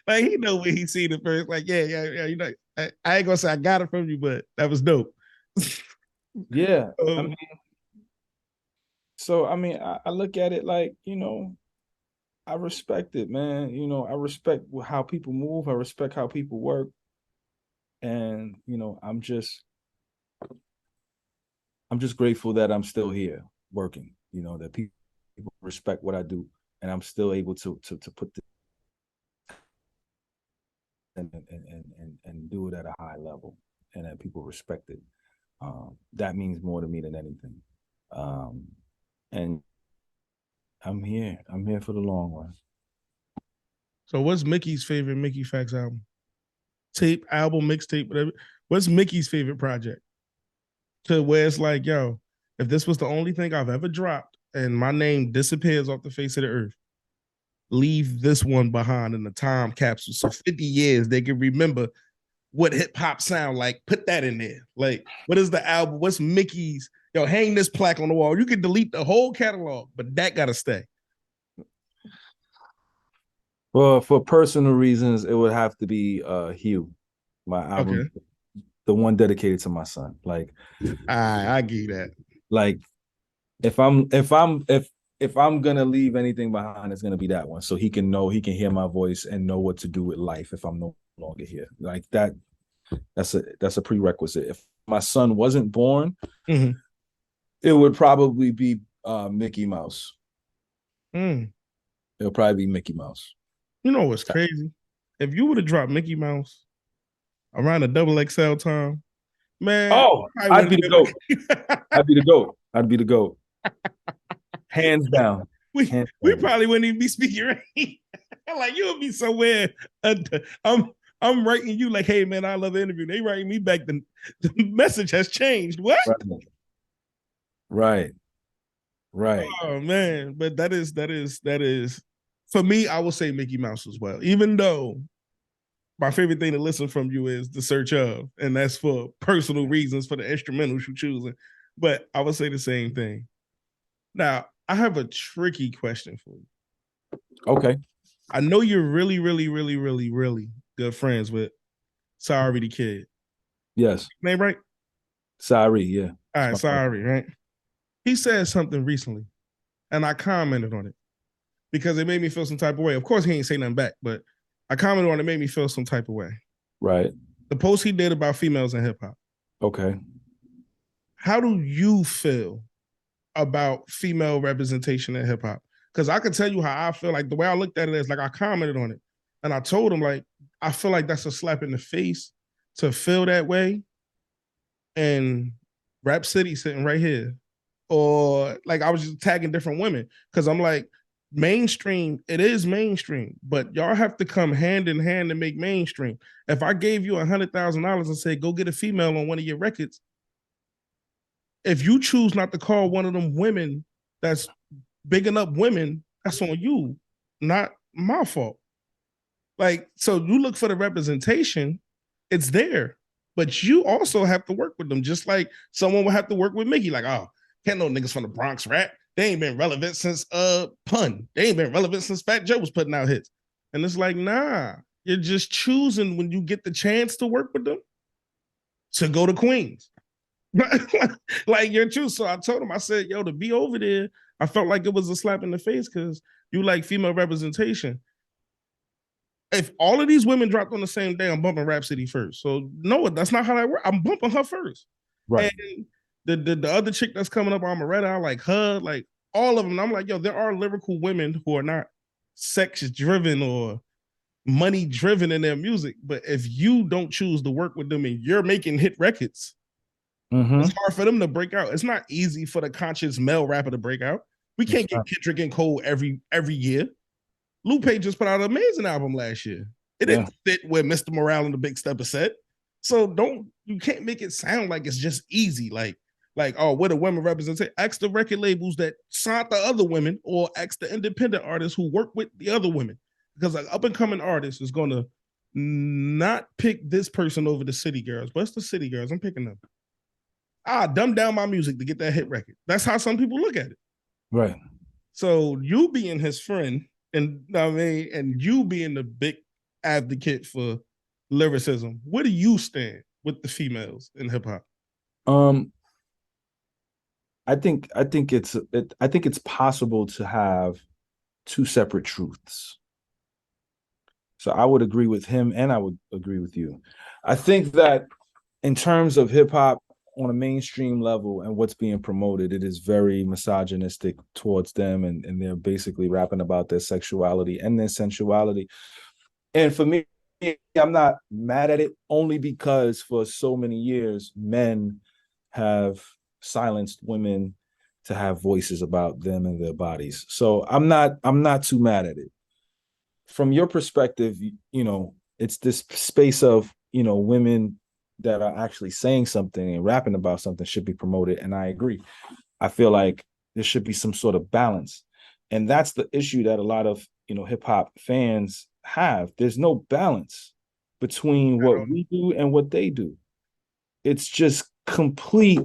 Speaker 1: like he know where he's seen it first. Like yeah. I ain't gonna say I got it from you, but that was dope.
Speaker 2: Yeah, I look at it like I respect it, man. I respect how people move. I respect how people work, and I'm just grateful that I'm still here working. That people respect what I do, and I'm still able to put this and do it at a high level, and that people respect it. That means more to me than anything. And I'm here for the long run.
Speaker 1: So what's Mickey's favorite Mickey FACTZ album? Tape, album, mixtape, whatever. What's Mickey's favorite project? To where it's like, yo, if this was the only thing I've ever dropped and my name disappears off the face of the earth, leave this one behind in the time capsule. So 50 years, they can remember what hip hop sound like. Put that in there. Like, what is the album? What's Mickey's? Yo, hang this plaque on the wall. You can delete the whole catalog, but that gotta stay.
Speaker 2: Well, for personal reasons, it would have to be Hugh. My album,
Speaker 1: Okay.
Speaker 2: the one dedicated to my son. Like,
Speaker 1: I give you that.
Speaker 2: like if I'm gonna leave anything behind, it's gonna be that one. So he can know, he can hear my voice and know what to do with life if I'm no longer here. Like that, that's a prerequisite. If my son wasn't born,
Speaker 1: Mm-hmm.
Speaker 2: it would probably be Mickey Mouse.
Speaker 1: Mm.
Speaker 2: It'll probably be Mickey Mouse.
Speaker 1: You know what's crazy? If you would have dropped Mickey Mouse around the double XL time, man,
Speaker 2: Oh,
Speaker 1: I
Speaker 2: I'd
Speaker 1: wouldn't
Speaker 2: be the
Speaker 1: have
Speaker 2: goat.
Speaker 1: been
Speaker 2: I'd be the goat. I'd be the goat. Hands down.
Speaker 1: we
Speaker 2: Hands
Speaker 1: we
Speaker 2: down.
Speaker 1: probably wouldn't even be speaking right. Like you would be somewhere. I'm I'm writing you like, hey man, I love the interview. They writing me back. The message has changed. What?
Speaker 2: Right. Right. Right.
Speaker 1: Oh man, but that is for me. I will say Mickey Mouse as well. Even though my favorite thing to listen from you is the search of, and that's for personal reasons for the instrumentals you're choosing. But I would say the same thing. Now, I have a tricky question for you.
Speaker 2: Okay.
Speaker 1: I know you're really, really, really, really, really good friends with Sorry the Kid.
Speaker 2: Yes.
Speaker 1: Name right?
Speaker 2: Sorry. Yeah.
Speaker 1: All right, Sorry, right? He said something recently, and I commented on it because it made me feel some type of way. Of course, he ain't say nothing back, but I commented on it, made me feel some type of way.
Speaker 2: Right.
Speaker 1: The post he did about females in hip hop.
Speaker 2: Okay.
Speaker 1: How do you feel about female representation in hip hop? Because I can tell you how I feel. Like the way I looked at it is like I commented on it, and I told him like I feel like that's a slap in the face to feel that way. And Rap City sitting right here, or like I was just tagging different women because I'm like mainstream. It is mainstream, but y'all have to come hand in hand to make mainstream. If I gave you $100,000 and said go get a female on one of your records, if you choose not to call one of them women that's bigging up women, that's on you, not my fault. Like, so you look for the representation, it's there, but you also have to work with them, just like someone would have to work with Mickey. Like, oh, can't no niggas from the Bronx rap. They ain't been relevant since Pun. They ain't been relevant since Fat Joe was putting out hits. And it's like, nah, you're just choosing when you get the chance to work with them to go to Queens. Like you're true. So I told him, I said, yo, to be over there, I felt like it was a slap in the face because you like female representation. If all of these women dropped on the same day, I'm bumping Rhapsody first. So no, that's not how that works. I'm bumping her first.
Speaker 2: Right.
Speaker 1: And the other chick that's coming up on Moretta, I like her, like all of them. And I'm like, yo, there are lyrical women who are not sex driven or money driven in their music. But if you don't choose to work with them and you're making hit records, it's hard for them to break out. It's not easy for the conscious male rapper to break out. We can't get Kendrick and Cole every year. Lupe just put out an amazing album last year. It didn't fit where Mr. Morale and the Big Stepper said. So you can't make it sound like it's just easy. Like, oh, what a women represent. Ask the record labels that signed the other women, or ask the independent artists who work with the other women. Because an up and coming artist is gonna not pick this person over the city girls, but it's the city girls. I'm picking them. Dumb down my music to get that hit record. That's how some people look at it.
Speaker 2: Right.
Speaker 1: So you being his friend, and I mean, and you being the big advocate for lyricism, where do you stand with the females in hip hop?
Speaker 2: I think it's possible to have two separate truths. So I would agree with him, and I would agree with you. I think that in terms of hip hop on a mainstream level and what's being promoted, it is very misogynistic towards them, and they're basically rapping about their sexuality and their sensuality. And for me, I'm not mad at it, only because for so many years, men have silenced women to have voices about them and their bodies. So I'm not too mad at it. From your perspective, it's this space of, women that are actually saying something and rapping about something should be promoted. And I agree. I feel like there should be some sort of balance. And that's the issue that a lot of, hip hop fans have. There's no balance between what we do and what they do. It's just complete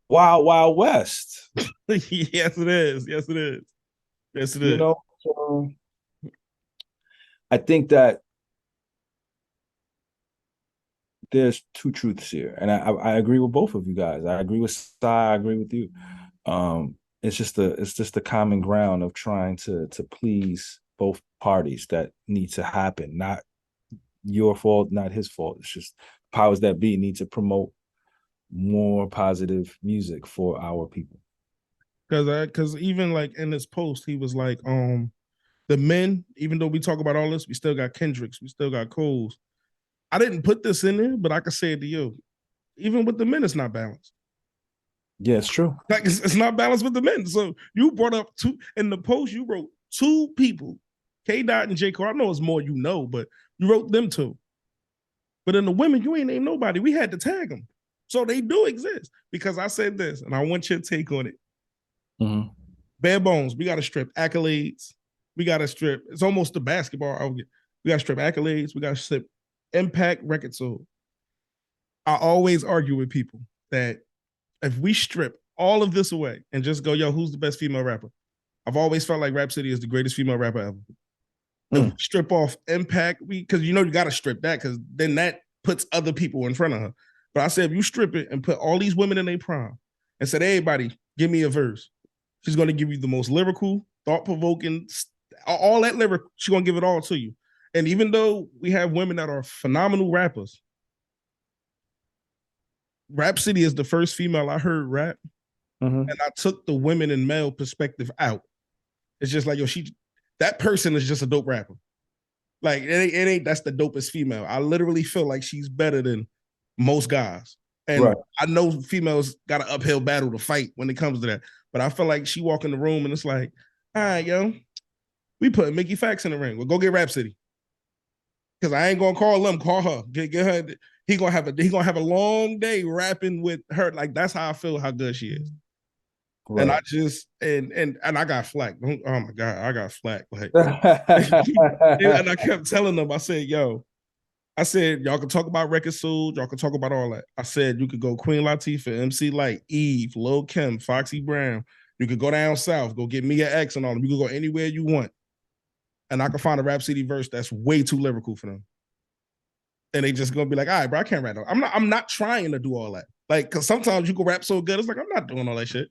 Speaker 2: wild, wild west.
Speaker 1: Yes, it is. Yes, it is. Yes, it is.
Speaker 2: So I think that there's two truths here, and I agree with both of you guys. I agree with Sai. I agree with you. It's just the common ground of trying to please both parties that need to happen. Not your fault, not his fault. It's just powers that be need to promote more positive music for our people.
Speaker 1: Because even like in this post, he was like, the men, even though we talk about all this, we still got Kendricks, we still got Coles. I didn't put this in there, but I could say it to you. Even with the men, it's not balanced.
Speaker 2: Yeah, it's true.
Speaker 1: Like it's not balanced with the men. So you brought up two in the post. You wrote two people, K. Dot and J. Cole. I know it's more you know, but you wrote them two. But in the women, you ain't named nobody. We had to tag them, so they do exist. Because I said this, and I want your take on it.
Speaker 2: Mm-hmm.
Speaker 1: Bare bones. We got to strip accolades. We got to strip. It's almost the basketball. We got to strip accolades. We got to strip impact record sold. I always argue with people that if we strip all of this away and just go, yo, who's the best female rapper? I've always felt like Rhapsody is the greatest female rapper ever. If we strip off impact, because you got to strip that, because then that puts other people in front of her. But I said, if you strip it and put all these women in their prime and said, everybody, give me a verse. She's going to give you the most lyrical, thought-provoking, all that lyric. She's going to give it all to you. And even though we have women that are phenomenal rappers, Rhapsody is the first female I heard rap, and I took the women and male perspective out. It's just like, yo, that person is just a dope rapper. Like it ain't that's the dopest female. I literally feel like she's better than most guys. And right. I know females got an uphill battle to fight when it comes to that. But I feel like she walk in the room and it's like, all right, yo, we put Mickey FACTZ in the ring. We'll go get Rhapsody. Because I ain't gonna call them, call her. Get her. He gonna have a long day rapping with her. Like that's how I feel how good she is. Right. And I just and I got flack. Oh my God, I got flack. Like and I kept telling them, I said, yo, y'all can talk about record sold, y'all can talk about all that. I said you could go Queen Latifah, MC Lyte, Eve, Lil Kim, Foxy Brown. You could go down south, go get Mia X and all them. You could go anywhere you want. And I can find a Rhapsody verse that's way too lyrical for them. And they just gonna be like, all right, bro, I can't rap. I'm not trying to do all that. Like, cause sometimes you can rap so good, it's like I'm not doing all that shit.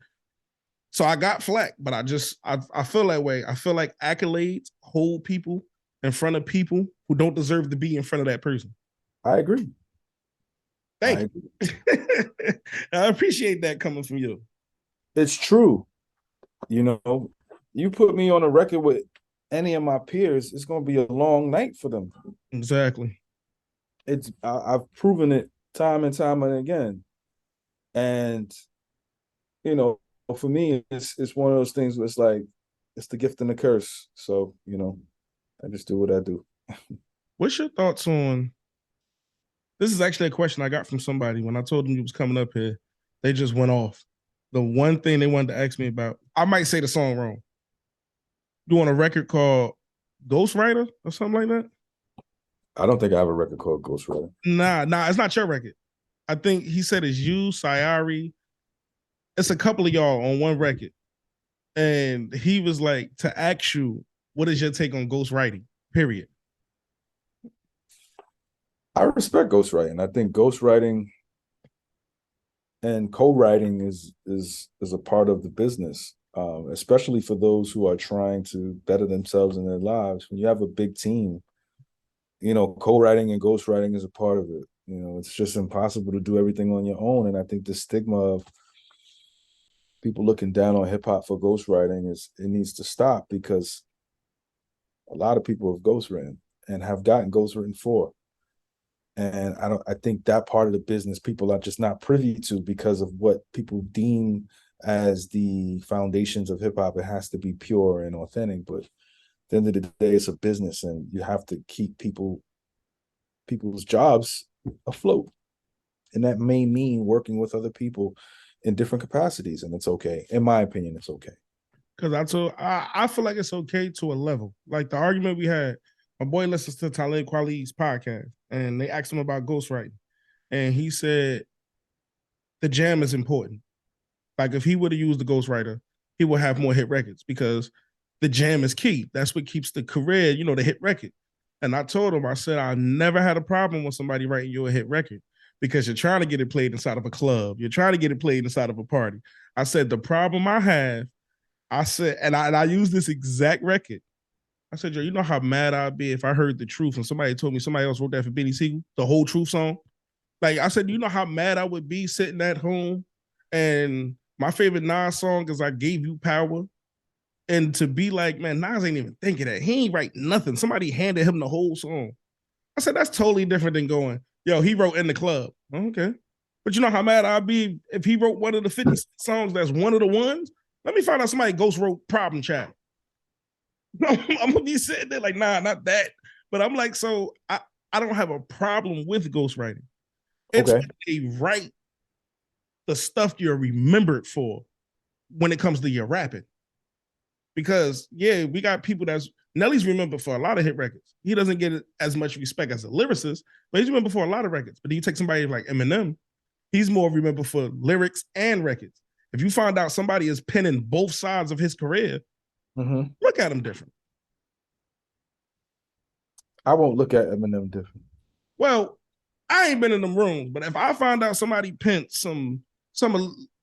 Speaker 1: So I got flack, but I feel that way. I feel like accolades hold people in front of people who don't deserve to be in front of that person.
Speaker 2: I agree.
Speaker 1: Thank you. I appreciate that coming from you.
Speaker 2: It's true. You know, you put me on a record with any of my peers, it's going to be a long night for them.
Speaker 1: Exactly.
Speaker 2: I've proven it time and time and again. And, you know, for me, it's one of those things where it's like, it's the gift and the curse. So, you know, I just do what I do.
Speaker 1: What's your thoughts on, this is actually a question I got from somebody when I told them you was coming up here. They just went off. The one thing they wanted to ask me about, I might say the song wrong. Doing a record called Ghostwriter or something like that?
Speaker 2: I don't think I have a record called Ghostwriter.
Speaker 1: Nah, it's not your record. I think he said it's you, Sayari. It's a couple of y'all on one record. And he was like, to ask you, what is your take on ghostwriting? Period.
Speaker 2: I respect ghostwriting. I think ghostwriting and co-writing is a part of the business. Especially for those who are trying to better themselves in their lives. When you have a big team, you know, co-writing and ghostwriting is a part of it. You know, it's just impossible to do everything on your own. And I think the stigma of people looking down on hip hop for ghostwriting it needs to stop, because a lot of people have ghostwritten and have gotten ghostwritten for. And I think that part of the business people are just not privy to because of what people deem as the foundations of hip hop. It has to be pure and authentic, but at the end of the day, it's a business, and you have to keep people's jobs afloat. And that may mean working with other people in different capacities, and it's okay. In my opinion, it's okay.
Speaker 1: Because I feel like it's okay to a level. Like the argument we had, my boy listens to Talib Kweli's podcast, and they asked him about ghostwriting. And he said the jam is important. Like if he would have used the ghostwriter, he would have more hit records, because the jam is key. That's what keeps the career, you know, the hit record. And I told him, I said, I never had a problem with somebody writing you a hit record because you're trying to get it played inside of a club. You're trying to get it played inside of a party. I said, the problem I have, I said, and I use this exact record. I said, yo, you know how mad I'd be if I heard the truth and somebody told me somebody else wrote that for Benny Siegel, the whole Truth song? Like, I said, you know how mad I would be sitting at home and my favorite Nas song is I Gave You Power. And to be like, man, Nas ain't even thinking that. He ain't write nothing. Somebody handed him the whole song. I said, that's totally different than going, yo, he wrote In the Club. Okay. But you know how mad I'd be if he wrote one of the 50 songs that's one of the ones? Let me find out somebody ghost wrote Problem Child. I'm going to be sitting there like, nah, not that. But I'm like, so I don't have a problem with ghostwriting. It's
Speaker 2: Okay.
Speaker 1: they write the stuff you're remembered for when it comes to your rapping. Because, yeah, we got people that's Nelly's remembered for a lot of hit records. He doesn't get as much respect as a lyricist, but he's remembered for a lot of records. But then you take somebody like Eminem, he's more remembered for lyrics and records. If you find out somebody is penning both sides of his career, look at him different.
Speaker 2: I won't look at Eminem different.
Speaker 1: Well, I ain't been in them rooms, but if I find out somebody pent some of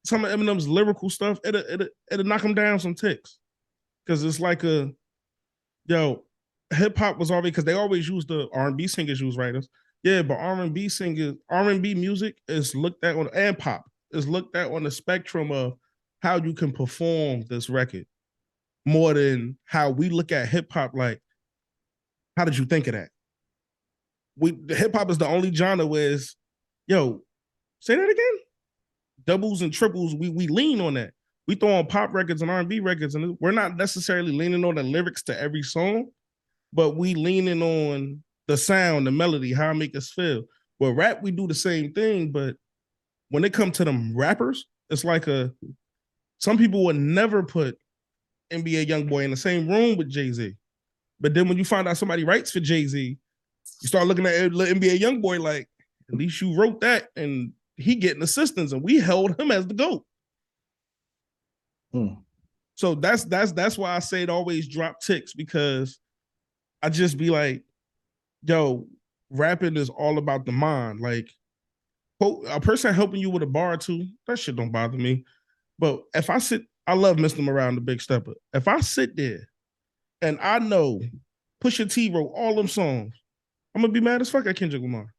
Speaker 1: Eminem's lyrical stuff, it'll knock him down some ticks. Because it's like hip hop was always, because they always use the R&B singers use writers. Yeah, but R&B music is looked at on, and pop is looked at on the spectrum of how you can perform this record more than how we look at hip hop. Like, how did you think of that? Hip hop is the only genre where it's, yo, say that again. Doubles and triples, we lean on that. We throw on pop records and R&B records, and we're not necessarily leaning on the lyrics to every song, but we leaning on the sound, the melody, how it make us feel. Well, rap, we do the same thing, but when it comes to them rappers, it's like some people would never put NBA Youngboy in the same room with Jay-Z. But then when you find out somebody writes for Jay-Z, you start looking at NBA Youngboy like, at least you wrote that, and he getting assistance, and we held him as the GOAT. So that's why I say it always drop ticks, because I just be like, yo, rapping is all about the mind. Like, a person helping you with a bar or two, that shit don't bother me. But if I love Mr. Morale, the Big Stepper. If I sit there and I know Pusha T wrote all them songs, I'm gonna be mad as fuck at Kendrick Lamar.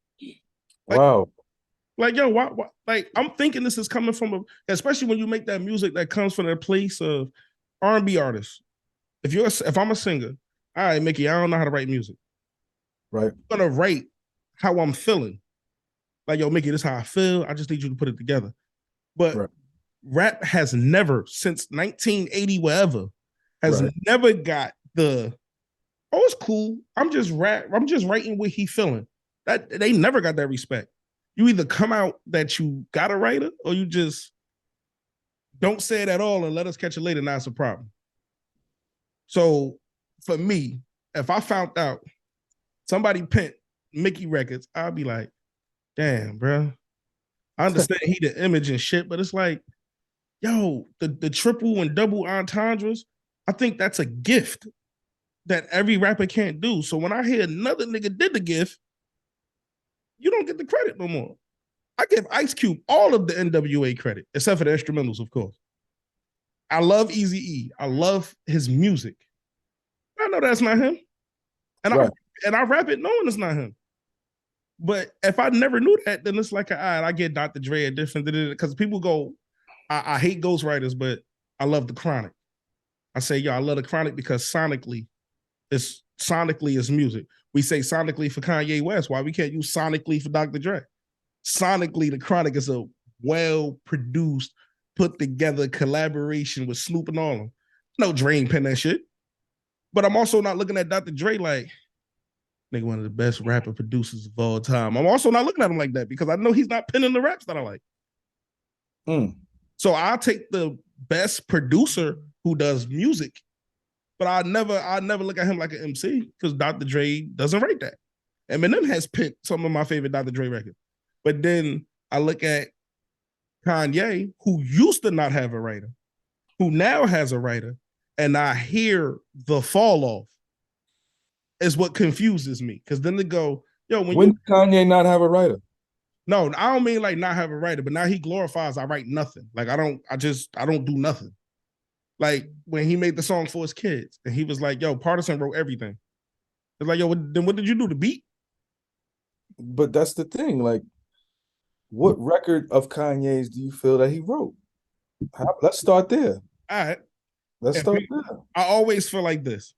Speaker 1: Like,
Speaker 2: wow.
Speaker 1: Like, yo, why? Like, I'm thinking this is coming from especially when you make that music that comes from a place of R&B artists. If I'm a singer, all right, Mickey, I don't know how to write music.
Speaker 2: Right.
Speaker 1: I'm gonna write how I'm feeling. Like, yo, Mickey, this is how I feel. I just need you to put it together. But rap has never, since 1980, wherever, has never got the, oh, it's cool. I'm just writing what he feeling. That they never got that respect. You either come out that you got a writer, or you just don't say it at all and let us catch it later. Now it's a problem. So for me, if I found out somebody pent Mickey records, I'd be like, damn, bro. I understand he the image and shit, but it's like, yo, the triple and double entendres, I think that's a gift that every rapper can't do. So when I hear another nigga did the gift, you don't get the credit no more. I give Ice Cube all of the NWA credit, except for the instrumentals, of course. I love Eazy-E. I love his music. I know that's not him. And I rap it knowing it's not him. But if I never knew that, then it's like, I get Dr. Dre a different, because people go, I hate ghostwriters, but I love the Chronic. I say, yo, I love the Chronic because sonically is music. We say sonically for Kanye West. Why we can't use sonically for Dr. Dre? Sonically, the Chronic is a well-produced, put together collaboration with Snoop and all of them. No, Dre ain't pen that shit. But I'm also not looking at Dr. Dre like, nigga, one of the best rapper producers of all time. I'm also not looking at him like that because I know he's not penning the raps that I like. So I'll take the best producer who does music, but I never look at him like an MC because Dr. Dre doesn't write that. Eminem has picked some of my favorite Dr. Dre records. But then I look at Kanye, who used to not have a writer, who now has a writer, and I hear the fall off. is what confuses me. Because then they go, yo,
Speaker 2: when did Kanye not have a writer?
Speaker 1: No, I don't mean like not have a writer, but now he glorifies I write nothing. Like I don't do nothing. Like when he made the song for his kids, and he was like, yo, Partisan wrote everything. It's like, yo, then what did you do? The beat?
Speaker 2: But that's the thing. Like, what record of Kanye's do you feel that he wrote? Let's start there.
Speaker 1: All right.
Speaker 2: Let's start there.
Speaker 1: I always feel like this.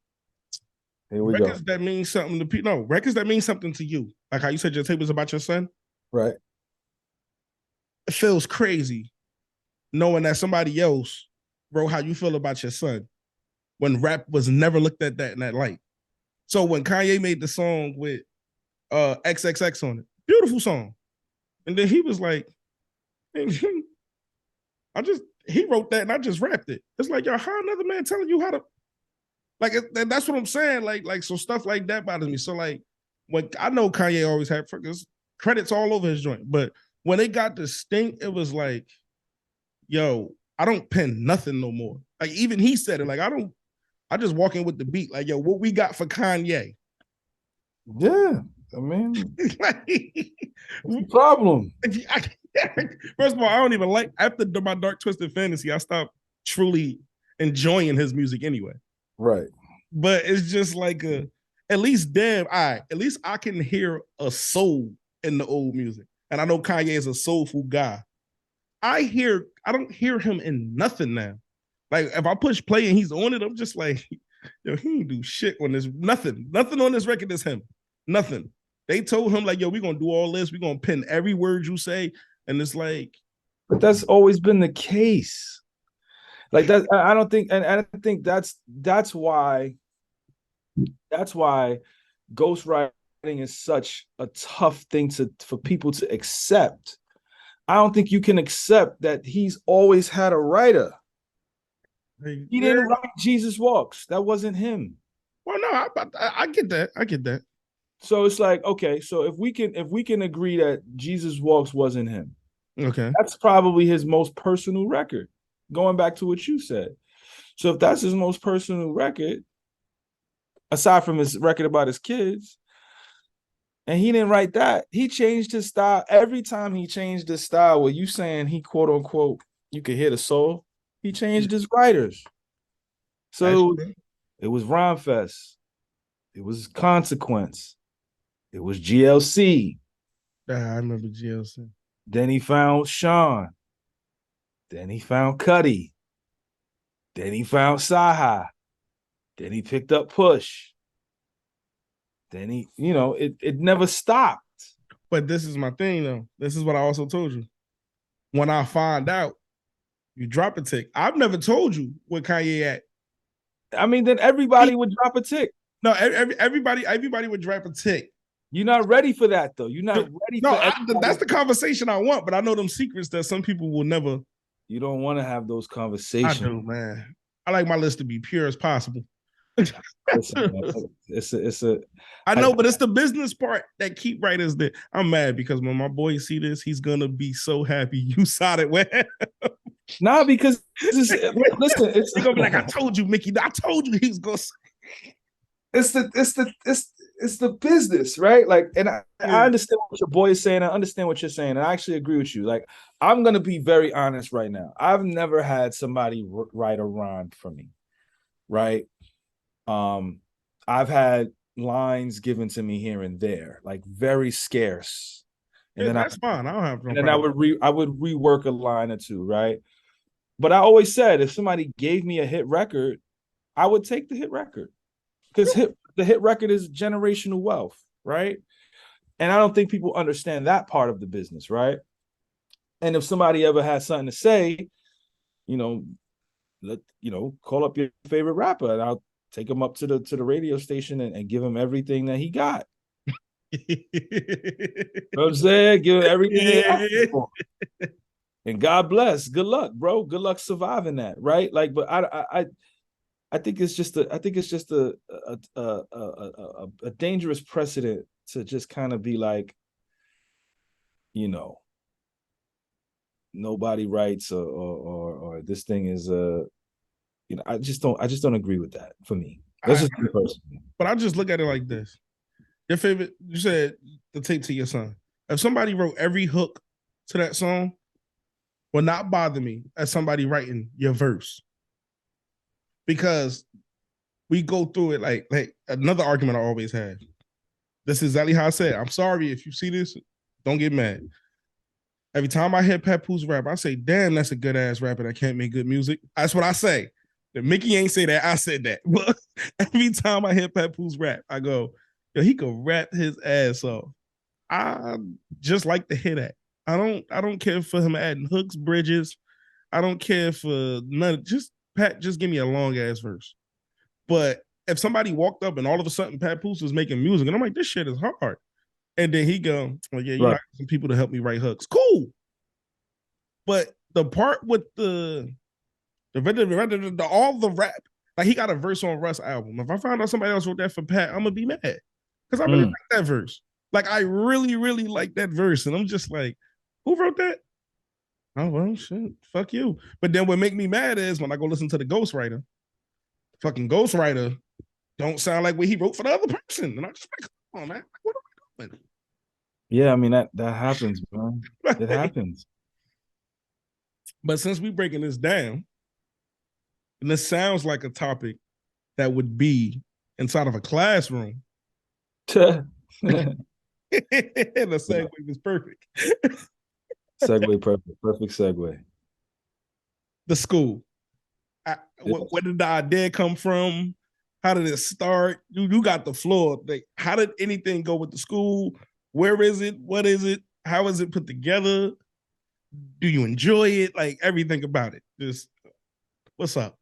Speaker 2: Here we
Speaker 1: records
Speaker 2: go.
Speaker 1: that mean something to people. No, records that mean something to you. Like how you said your tape was about your son.
Speaker 2: Right.
Speaker 1: It feels crazy knowing that somebody else wrote how you feel about your son when rap was never looked at that in that light. So when Kanye made the song with XXX on it, beautiful song. And then he was like, he wrote that and I just rapped it. It's like, yo, how another man telling you how to, like, that's what I'm saying. Like, so stuff like that bothers me. So like, when I know Kanye always had credits all over his joint, but when it got distinct, it was like, yo, I don't pen nothing no more. Like even he said it, like I just walk in with the beat, like, yo, what we got for Kanye?
Speaker 2: Yeah, I mean, like, what's the problem?
Speaker 1: First of all, I don't even like, after my Dark Twisted Fantasy, I stopped truly enjoying his music anyway.
Speaker 2: Right.
Speaker 1: But it's just like at least damn, at least I can hear a soul in the old music. And I know Kanye is a soulful guy. I don't hear him in nothing now. Like if I push play and he's on it, I'm just like, yo, he ain't do shit on this. Nothing on this record is him. Nothing. They told him like, yo, we're gonna do all this. We're gonna pin every word you say. And it's like,
Speaker 2: but that's always been the case. Like that, I don't think, and I think that's why ghostwriting is such a tough thing for people to accept. I don't think you can accept that he's always had a writer. He didn't write Jesus Walks. That wasn't him.
Speaker 1: Well, no, I get that. I get that.
Speaker 2: So it's like, okay, so if we can agree that Jesus Walks wasn't him,
Speaker 1: okay,
Speaker 2: that's probably his most personal record. Going back to what you said. So if that's his most personal record, aside from his record about his kids, and he didn't write that, he changed his style. Every time he changed his style, what you saying he quote unquote, you could hear the soul, he changed his writers. So it was Rhyme Fest, it was Consequence, it was GLC.
Speaker 1: I remember GLC.
Speaker 2: Then he found Sean. Then he found Cudi. Then he found Saha. Then he picked up Push. Then he, it never stopped.
Speaker 1: But this is my thing, though. This is what I also told you. When I find out, you drop a tick. I've never told you what Kanye at.
Speaker 2: I mean, then everybody would drop a tick.
Speaker 1: No, everybody would drop a tick.
Speaker 2: You're not ready for that, though. You're not ready for
Speaker 1: that. That's the conversation I want, but I know them secrets that some people will never.
Speaker 2: You don't want to have those conversations.
Speaker 1: I do, man. I like my list to be pure as possible.
Speaker 2: Listen,
Speaker 1: I know, but it's the business part that keep writers there. I'm mad because when my boys see this, he's gonna be so happy you sided with him.
Speaker 2: Nah, because listen, it's
Speaker 1: gonna be like, I told you, Mickey. I told you he's gonna.
Speaker 2: It's the business, right? Like, and I understand what your boy is saying. I understand what you're saying, and I actually agree with you. Like, I'm gonna be very honest right now. I've never had somebody write a rhyme for me, right? I've had lines given to me here and there, like very scarce. And then
Speaker 1: that's fine. I don't have no
Speaker 2: and then I would rework a line or two, right? But I always said if somebody gave me a hit record, I would take the hit record. Because the hit record is generational wealth, right? And I don't think people understand that part of the business, right? And if somebody ever has something to say, call up your favorite rapper and I'll take him up to the radio station and give him everything that he got. You know what I'm saying? Give him everything he asked for. And God bless. Good luck, bro. Good luck surviving that, right? Like, but I think it's just a dangerous precedent to just kind of be like, nobody writes or this thing is I just don't agree with that for me. That's just me personally.
Speaker 1: But I just look at it like this. Your favorite, you said the tape to your son. If somebody wrote every hook to that song, will not bother me as somebody writing your verse. Because we go through it like another argument I always have. This is exactly how I said. I'm sorry if you see this, don't get mad. Every time I hear Papoose rap, I say, damn, that's a good ass rapper that can't make good music. That's what I say. If Mickey ain't say that, I said that. But every time I hear Papoose rap, I go, yo, he could rap his ass off. I just like to hear that. I don't care for him adding hooks, bridges. I don't care for none. Just Pat, just give me a long ass verse. But if somebody walked up and all of a sudden Papoose was making music, and I'm like, this shit is hard. And then he go, well, yeah, you know, I got some people to help me write hooks. Cool. But the part with the all the rap, like he got a verse on Russ album. If I found out somebody else wrote that for Pat, I'm gonna be mad. Because I really like that verse. Like I really, really like that verse. And I'm just like, who wrote that? Oh, well, shit. Fuck you. But then what make me mad is when I go listen to the ghostwriter, fucking ghostwriter don't sound like what he wrote for the other person. And I'm just like, come on, man. What are we doing?
Speaker 2: Yeah, I mean that happens, man. It happens.
Speaker 1: But since we breaking this down, and this sounds like a topic that would be inside of a classroom. The segue was perfect.
Speaker 2: Segue perfect. Perfect segue.
Speaker 1: The school. Where did the idea come from? How did it start? You got the floor. Like, how did anything go with the school? Where is it? What is it? How is it put together? Do you enjoy it? Like everything about it. Just what's up?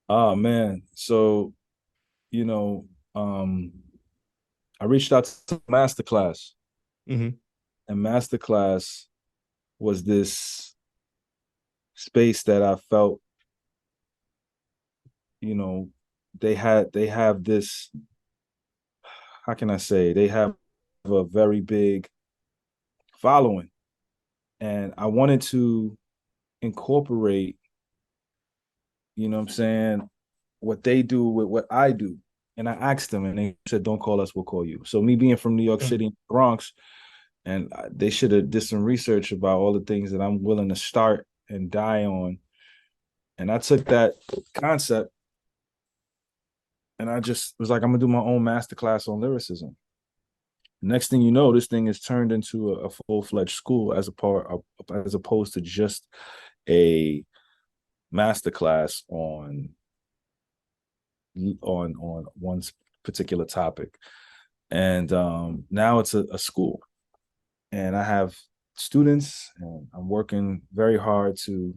Speaker 2: Oh man. So, you know, I reached out to Masterclass.
Speaker 1: Mm-hmm.
Speaker 2: And Masterclass was this space that I felt, you know, they have this, how can I say, they have a very big following. And I wanted to incorporate, you know what I'm saying, what they do with what I do. And I asked them and they said, don't call us, we'll call you. So me being from New York City, Bronx, and they should have did some research about all the things that I'm willing to start and die on. And I took that concept and I just was like, I'm gonna do my own masterclass on lyricism. Next thing you know, this thing is turned into a full-fledged school as opposed to just a masterclass on one particular topic. And now it's a school. And I have students, and I'm working very hard to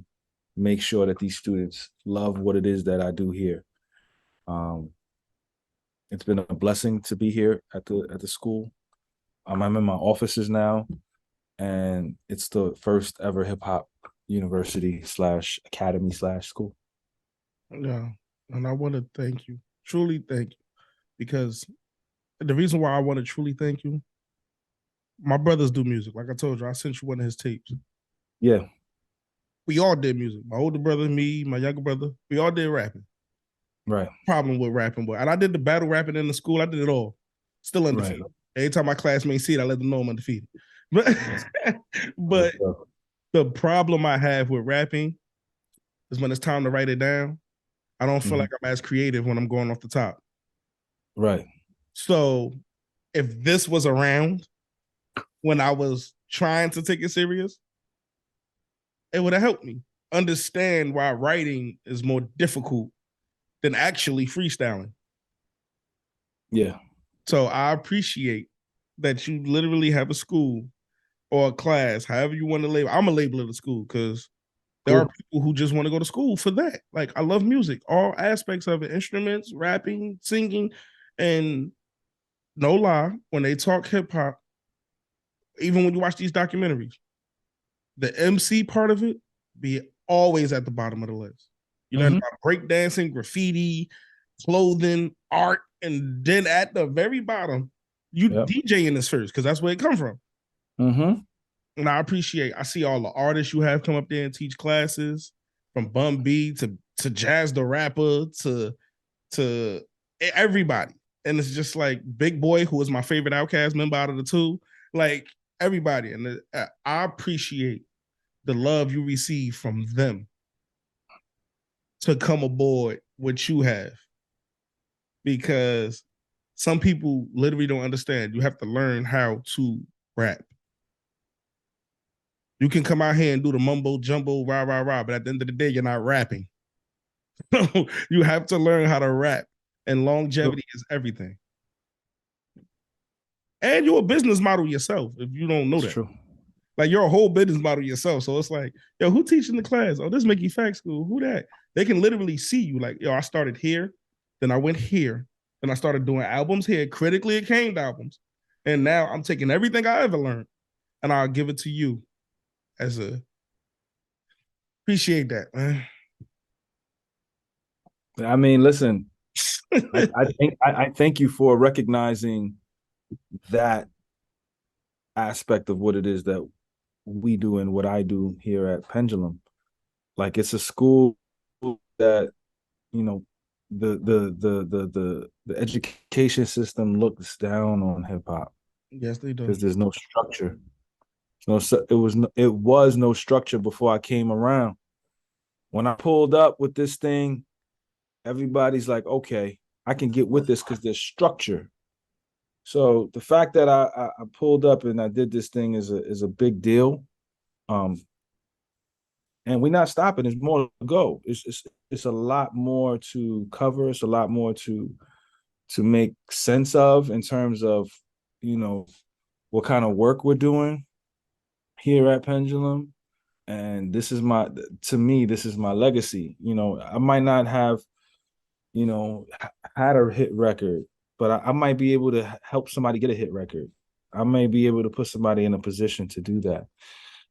Speaker 2: make sure that these students love what it is that I do here. It's been a blessing to be here at the school. I'm in my offices now, and it's the first ever hip hop university / academy / school.
Speaker 1: Yeah, and I want to thank you, truly thank you, because the reason why I want to truly thank you, my brothers do music. Like I told you, I sent you one of his tapes.
Speaker 2: Yeah.
Speaker 1: We all did music. My older brother, me, my younger brother, we all did rapping.
Speaker 2: Right.
Speaker 1: Problem with rapping, boy. And I did the battle rapping in the school. I did it all. Still undefeated. Right. Every time my classmates see it, I let them know I'm undefeated. But the problem I have with rapping is when it's time to write it down, I don't feel like I'm as creative when I'm going off the top.
Speaker 2: Right.
Speaker 1: So if this was around when I was trying to take it serious, it would have helped me understand why writing is more difficult than actually freestyling.
Speaker 2: Yeah.
Speaker 1: So I appreciate that you literally have a school or a class, however you want to label. I'm a label of the school because there are people who just want to go to school for that. Like, I love music, all aspects of it, instruments, rapping, singing. And no lie, when they talk hip hop, even when you watch these documentaries, the MC part of it be always at the bottom of the list. You learn about breakdancing, graffiti, clothing, art, and then at the very bottom, you DJing this first because that's where it comes from. And I see all the artists you have come up there and teach classes, from Bun B to Jazz the Rapper to everybody. And it's just like Big Boy, who is my favorite Outkast member out of the two, like everybody. And I appreciate the love you receive from them to come aboard what you have, because some people literally don't understand. You have to learn how to rap. You can come out here and do the mumbo jumbo, rah, rah, rah, but at the end of the day, you're not rapping. You have to learn how to rap, and longevity is everything. And you're a business model yourself if you don't know
Speaker 2: That's
Speaker 1: that.
Speaker 2: true.
Speaker 1: Like, you're a whole business model yourself. So it's like, yo, who teaching the class? Oh, this Mickey FACTZ school. Who that? They can literally see you. Like, yo, I started here, then I went here, then I started doing albums here, critically acclaimed albums. And now I'm taking everything I ever learned and I'll give it to you as a appreciate that, man.
Speaker 2: I mean, listen, I thank you for recognizing that aspect of what it is that we do and what I do here at Pendulum. Like, it's a school that, you know, the education system looks down on hip hop.
Speaker 1: Yes, they do.
Speaker 2: Because there's no structure. It was no structure before I came around. When I pulled up with this thing, everybody's like, okay, I can get with this because there's structure. So the fact that I pulled up and I did this thing is a big deal. And we're not stopping. There's more to go. It's a lot more to cover. It's a lot more to make sense of in terms of, you know, what kind of work we're doing here at Pendulum. And this is to me, this is my legacy. You know, I might not have, you know, had a hit record, but I might be able to help somebody get a hit record. I may be able to put somebody in a position to do that.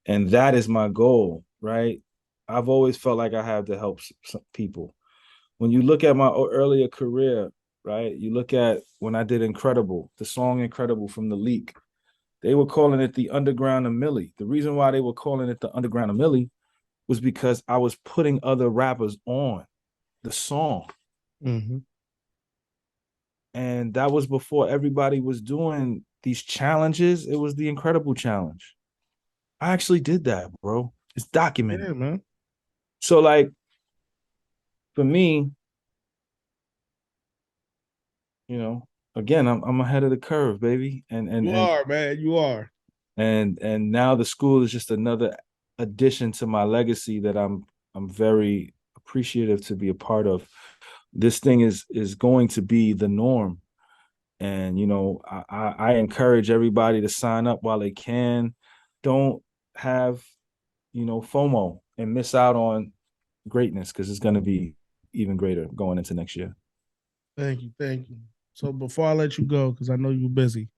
Speaker 2: And that is my goal, right? I've always felt like I have to help some people. When you look at my earlier career, right? You look at when I did Incredible, the song Incredible from The Leak. They were calling it the Underground of Millie. The reason why they were calling it the Underground of Millie was because I was putting other rappers on the song.
Speaker 1: Mm-hmm.
Speaker 2: And that was before everybody was doing these challenges. It was the Incredible Challenge. I actually did that, bro. It's documented.
Speaker 1: Yeah, man.
Speaker 2: So, like, for me, you know, again, I'm ahead of the curve, baby.
Speaker 1: You are, man. You are.
Speaker 2: And now the school is just another addition to my legacy that I'm very appreciative to be a part of. This thing is going to be the norm. And, you know, I encourage everybody to sign up while they can. Don't have, you know, FOMO and miss out on greatness, because it's going to be even greater going into next year.
Speaker 1: Thank you. Thank you. So before I let you go, because I know you're busy,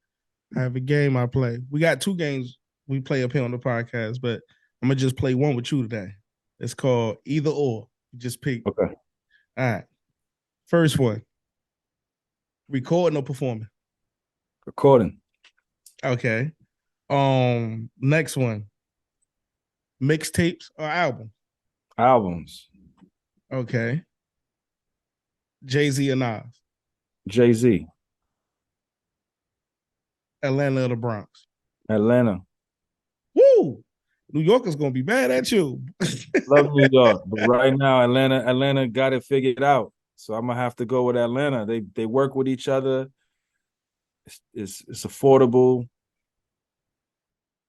Speaker 1: I have a game I play. We got two games we play up here on the podcast, but I'm going to just play one with you today. It's called Either Or. You just pick.
Speaker 2: Okay.
Speaker 1: All right. First one. Recording or performing?
Speaker 2: Recording.
Speaker 1: Okay. Next one. Mixtapes or album?
Speaker 2: Albums.
Speaker 1: Okay. Jay-Z or Nas?
Speaker 2: Jay-Z.
Speaker 1: Atlanta or the Bronx?
Speaker 2: Atlanta.
Speaker 1: Woo! New Yorkers gonna be mad at you.
Speaker 2: Love New York, but right now Atlanta got it figured out. So I'm gonna have to go with Atlanta. They work with each other. It's affordable.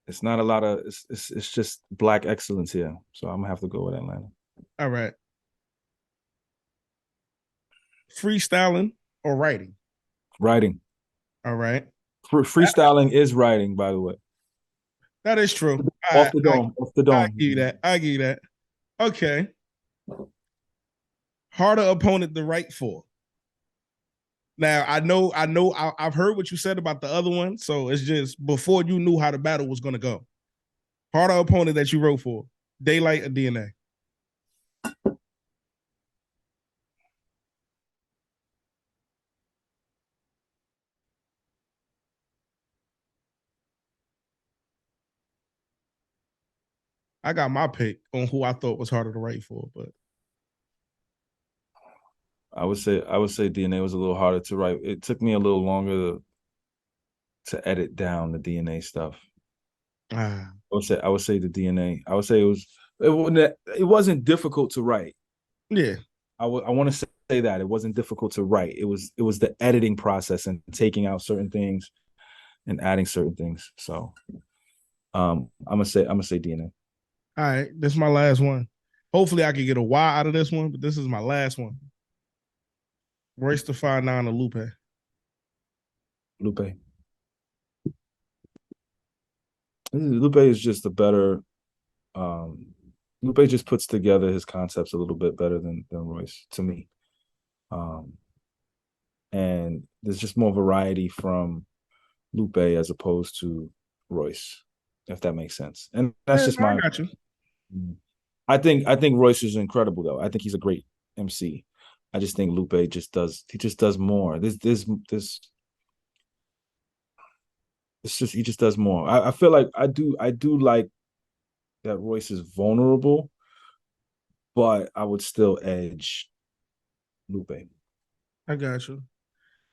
Speaker 2: It's not a lot of it's just black excellence here. So I'm gonna have to go with Atlanta.
Speaker 1: All right. Freestyling or writing?
Speaker 2: Writing.
Speaker 1: All right.
Speaker 2: Freestyling is writing, by the way.
Speaker 1: That is true.
Speaker 2: Off the dome. Off the dome.
Speaker 1: I give you that. I give you that. Okay. Harder opponent to write for. Now I've heard what you said about the other one. So it's just before you knew how the battle was gonna go. Harder opponent that you wrote for. Daylight or DNA? I got my pick on who I thought was harder to write for, but
Speaker 2: I would say DNA was a little harder to write. It took me a little longer to edit down the DNA stuff.
Speaker 1: Ah,
Speaker 2: I would say the DNA. I would say it wasn't difficult to write.
Speaker 1: yeah.
Speaker 2: I want to say that it wasn't difficult to write. It was the editing process and taking out certain things and adding certain things. So I'm gonna say DNA.
Speaker 1: All right, this is my last one. Hopefully, I can get a Y out of this one, but this is my last one. Royce the 5'9" or Lupe.
Speaker 2: Lupe. Lupe is just a better. Lupe just puts together his concepts a little bit better than Royce to me. And there's just more variety from Lupe as opposed to Royce, if that makes sense. And that's just
Speaker 1: I
Speaker 2: my.
Speaker 1: got you.
Speaker 2: I think Royce is incredible though. I think he's a great MC. I just think Lupe just does more. It's just he just does more. I feel like I do like that Royce is vulnerable, but I would still edge Lupe.
Speaker 1: I got you.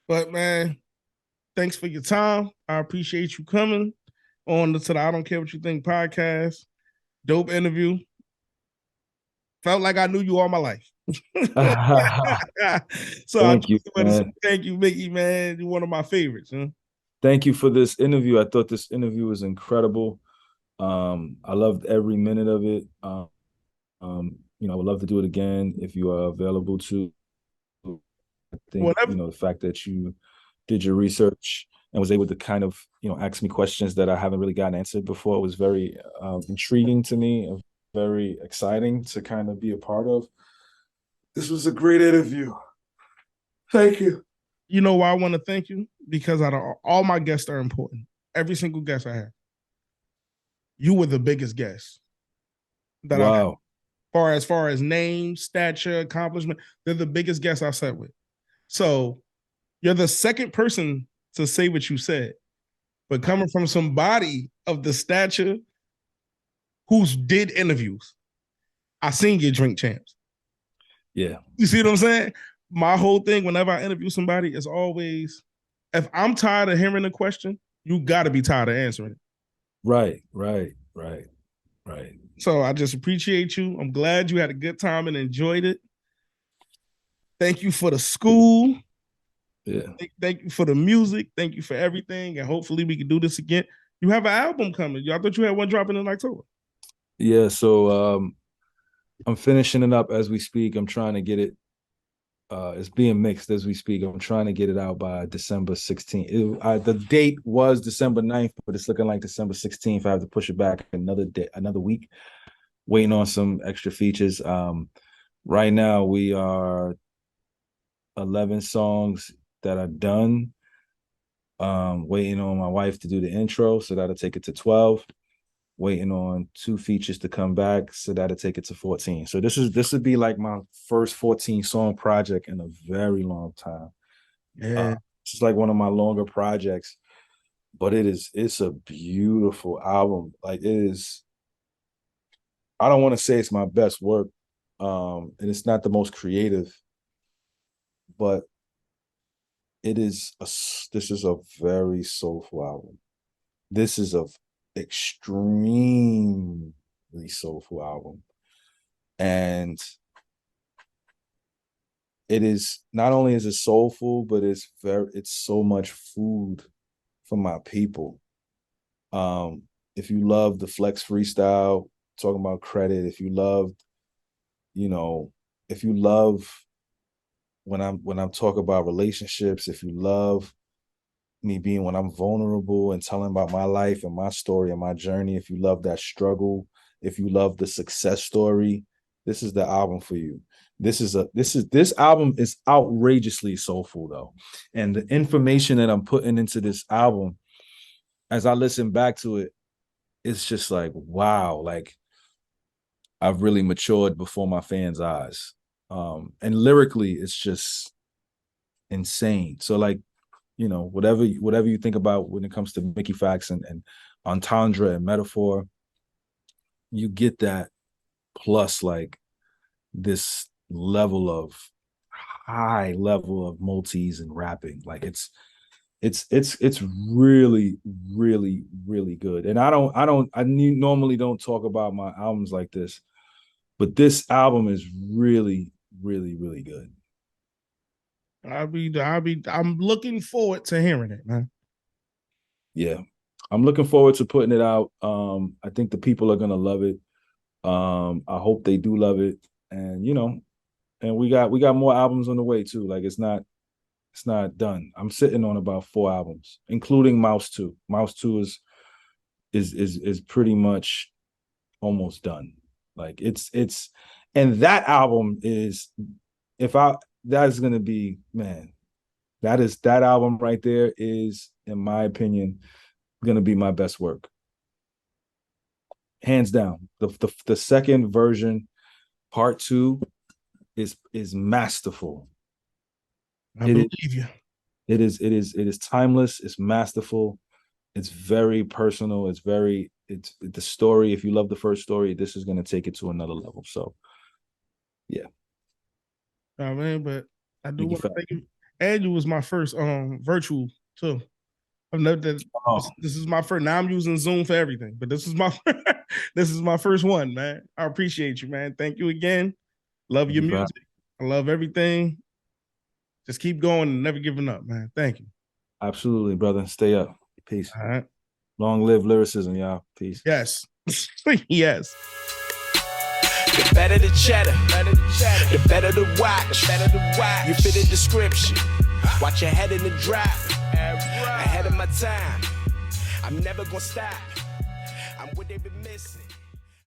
Speaker 1: But man, thanks for your time. I appreciate you coming on to the I Don't Care What You Think podcast. Dope interview. Felt like I knew you all my life. So
Speaker 2: Thank you, man.
Speaker 1: thank you, Mickey, man. You're one of my favorites. Huh?
Speaker 2: Thank you for this interview. I thought this interview was incredible. I loved every minute of it. I would love to do it again if you are available to. I think
Speaker 1: Whatever.
Speaker 2: the fact that you did your research and was able to kind of ask me questions that I haven't really gotten answered before was very intriguing to me, very exciting to kind of be a part of. This was a great interview. Thank you.
Speaker 1: You know why I want to thank you? Because out of all my guests are important. Every single guest I have. You were the biggest guest that I had. As far as name, stature, accomplishment, they're the biggest guests I've sat with. So you're the second person to say what you said. But coming from somebody of the stature who's did interviews, I seen your drink champs.
Speaker 2: Yeah.
Speaker 1: You see what I'm saying? My whole thing, whenever I interview somebody, is always, if I'm tired of hearing a question, you got to be tired of answering it.
Speaker 2: Right.
Speaker 1: So I just appreciate you. I'm glad you had a good time and enjoyed it. Thank you for the school.
Speaker 2: Yeah.
Speaker 1: Thank you for the music. Thank you for everything. And hopefully we can do this again. You have an album coming. I thought you had one dropping in October.
Speaker 2: Yeah. So I'm finishing it up as we speak. I'm trying to get it. It's being mixed as we speak. I'm trying to get it out by December 16th. The date was December 9th, but it's looking like December 16th. I have to push it back another week. Waiting on some extra features. Right now we are 11 songs that are done. Waiting on my wife to do the intro, so that'll take it to 12. Waiting on 2 features to come back, so that'll take it to 14. So this would be like my first 14 song project in a very long time.
Speaker 1: Yeah.
Speaker 2: It's like one of my longer projects, but it's a beautiful album. Like it is. I don't want to say it's my best work, and it's not the most creative, but this is a very soulful album. This is a extremely soulful album. And it is not only is it soulful, but it's so much food for my people. If you love the Flex freestyle, talking about credit, if you love when I'm talking about relationships, if you love me being when I'm vulnerable and telling about my life and my story and my journey, if you love that struggle, if you love the success story, this is the album for you. This album is outrageously soulful though. And the information that I'm putting into this album, as I listen back to it, it's just like, wow, like I've really matured before my fans' eyes. And lyrically, it's just insane. So like, whatever you think about when it comes to Mickey FACTZ and entendre and metaphor, you get that plus like this level of high level of multis and rapping. Like it's really, really, really good. And I normally don't talk about my albums like this, but this album is really, really, really good.
Speaker 1: I'm looking forward to hearing it, man.
Speaker 2: Yeah. I'm looking forward to putting it out. I think the people are gonna love it. I hope they do love it. And and we got more albums on the way too. Like it's not done. I'm sitting on about 4 albums, including Mouse 2. Mouse 2 is pretty much almost done. Like it's and that album is that is gonna be, man, that album right there is, in my opinion, gonna be my best work. Hands down. The second version, part 2, is masterful.
Speaker 1: I believe you.
Speaker 2: It is timeless. It's masterful. It's very personal. It's the story. If you love the first story, this is going to take it to another level. So, yeah.
Speaker 1: Oh man, but I do want to thank you. And you was my first virtual too. I've never that. This is my first. Now I'm using Zoom for everything, but this is my this is my first one, man. I appreciate you, man. Thank you again. Love your music. I love everything. Just keep going and never giving up, man. Thank you.
Speaker 2: Absolutely, brother. Stay up. Peace.
Speaker 1: All right.
Speaker 2: Long live lyricism, y'all. Peace.
Speaker 1: Yes. Yes.
Speaker 3: The better the cheddar, the better the watch, you fit the description. Watch your head in the drop, ahead of my time. I'm never gonna stop. I'm what they've been missing.